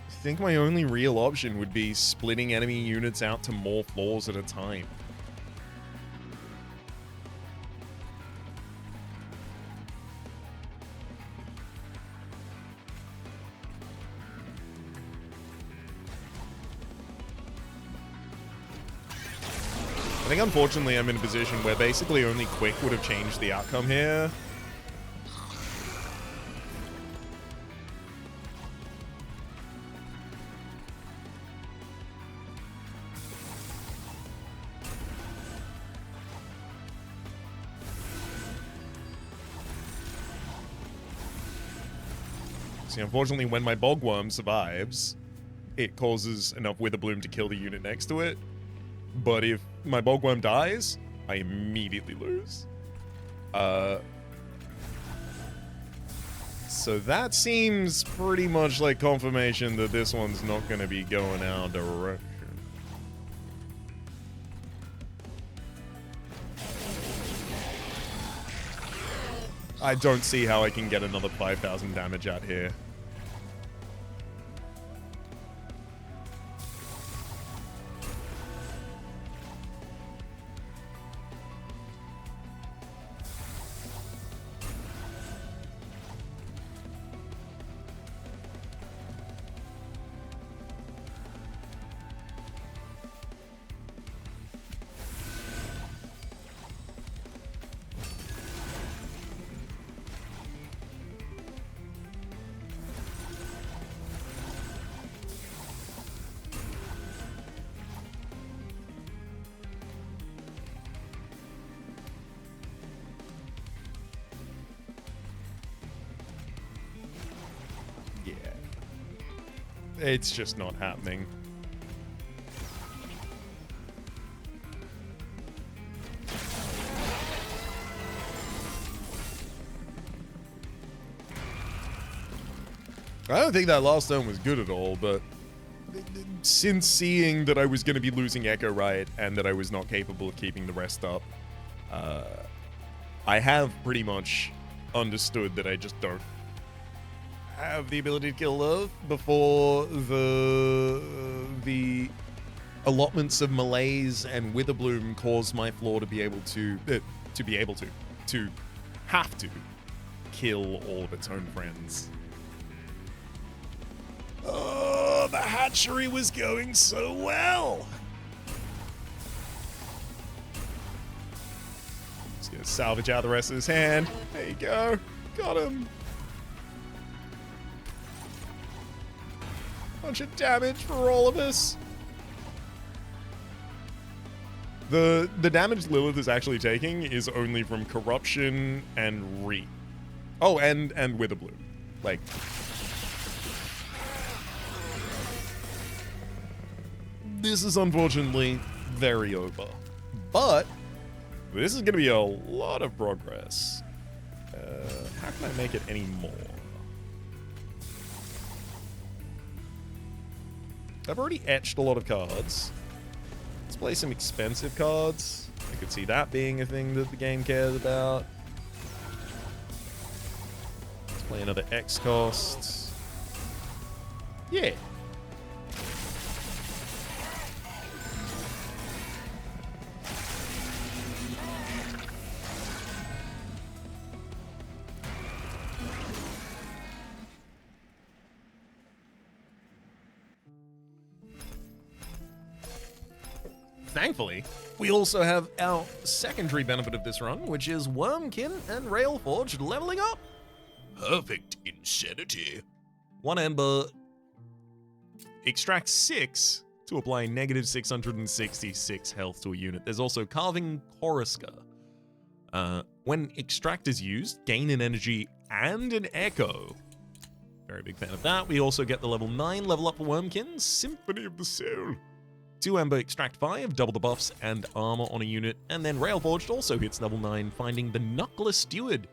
I think my only real option would be splitting enemy units out to more floors at a time. I think unfortunately I'm in a position where basically only Quick would have changed the outcome here. See, unfortunately, when my Bogworm survives, it causes enough Witherbloom to kill the unit next to it. But if my Bogworm dies, I immediately lose. So that seems pretty much like confirmation that this one's not going to be going our direction. I don't see how I can get another 5,000 damage out here. It's just not happening. I don't think that last turn was good at all, but since seeing that I was going to be losing Echo Right and that I was not capable of keeping the rest up, I have pretty much understood that I just don't have the ability to kill Earth before the allotments of Malaise and Witherbloom cause my floor to be able to have to kill all of its own friends. Oh, the hatchery was going so well. Just gonna salvage out the rest of his hand. There you go. Got him. Bunch of damage for all of us. The damage Lilith is actually taking is only from Corruption and Reap. Oh, and Witherbloom. Like, this is unfortunately very over. But this is going to be a lot of progress. How can I make it any more? I've already etched a lot of cards. Let's play some expensive cards. I could see that being a thing that the game cares about. Let's play another X cost. Yeah. Thankfully, we also have our secondary benefit of this run, which is Wormkin and Railforged leveling up. Perfect insanity. 1 Ember, extract 6 to apply negative 666 health to a unit. There's also Carving Choriska. When extract is used, gain an energy and an echo. Very big fan of that. We also get the level 9 level up for Wormkin, Symphony of the Soul. 2 Ember, extract 5, double the buffs and armor on a unit, and then Railforged also hits level 9, finding the Knuckler Steward.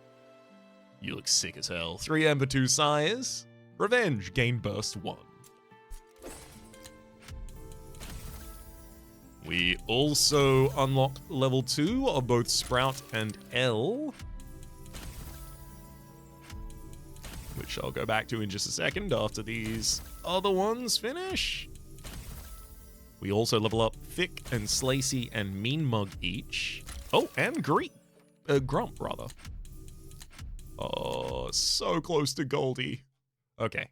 You look sick as hell. 3 Ember, 2 Sires. Revenge, gain burst 1. We also unlock level 2 of both Sprout and L, which I'll go back to in just a second after these other ones finish. We also level up Thick and Slacy and Mean Mug each. Oh, and Grump, rather. Oh, so close to Goldie. Okay.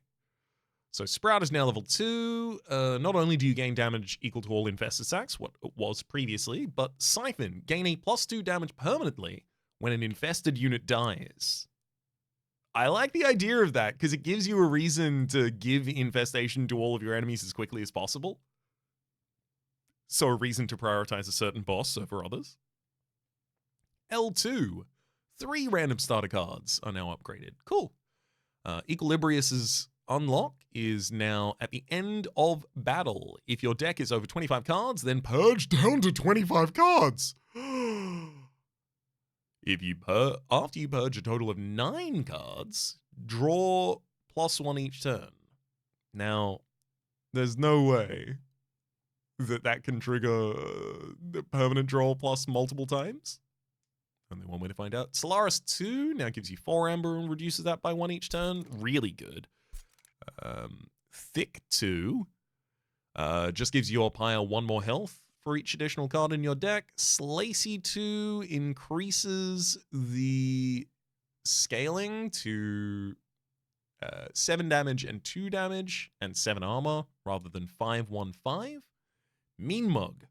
So Sprout is now level 2. Not only do you gain damage equal to all infested sacks, what it was previously, but Siphon, gain a +2 damage permanently when an infested unit dies. I like the idea of that, because it gives you a reason to give infestation to all of your enemies as quickly as possible. So a reason to prioritize a certain boss over others. L2. 3 random starter cards are now upgraded. Cool. Equilibrius's unlock is now at the end of battle. If your deck is over 25 cards, then purge down to 25 cards. After you purge a total of 9 cards, draw +1 each turn. Now, there's no way that can trigger the permanent draw plus multiple times. Only one way to find out. Solaris 2 now gives you 4 Amber and reduces that by 1 each turn. Really good. Thick 2 just gives your Pyre 1 more health for each additional card in your deck. Slacy 2 increases the scaling to 7 damage and 2 damage and 7 armor rather than 5, 1, 5. Mean Mug.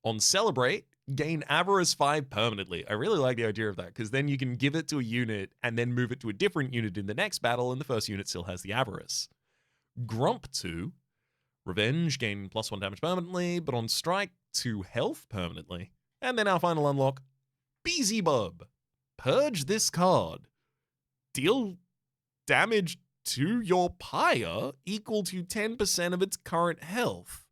On Celebrate, gain Avarice 5 permanently. I really like the idea of that, because then you can give it to a unit and then move it to a different unit in the next battle, and the first unit still has the Avarice. Grump 2. Revenge, gain +1 damage permanently, but on Strike, 2 health permanently. And then our final unlock, Beelzebub. Purge this card. Deal damage to your Pyre equal to 10% of its current health.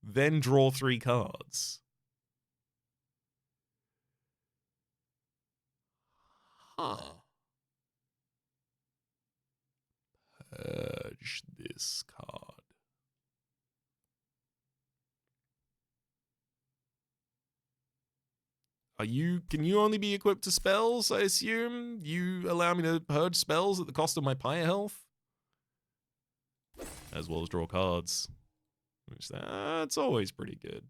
Then draw 3 cards. Huh. purge this card. Can you only be equipped to spells, I assume? You allow me to purge spells at the cost of my pyre health? As well as draw cards. Which, that's always pretty good.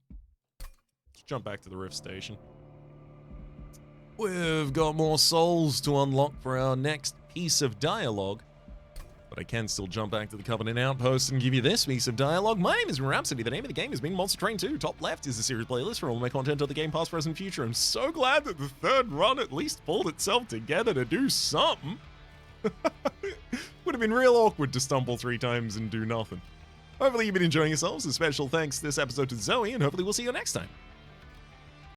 Let's jump back to the Rift Station. We've got more souls to unlock for our next piece of dialogue. But I can still jump back to the Covenant Outpost and give you this piece of dialogue. My name is Rhapsody. The name of the game has been Monster Train 2. Top left is the series playlist for all my content on the game, past, present, future. I'm so glad that the third run at least pulled itself together to do something. Would have been real awkward to stumble 3 times and do nothing. Hopefully you've been enjoying yourselves. A special thanks this episode to Zoe, and hopefully we'll see you next time.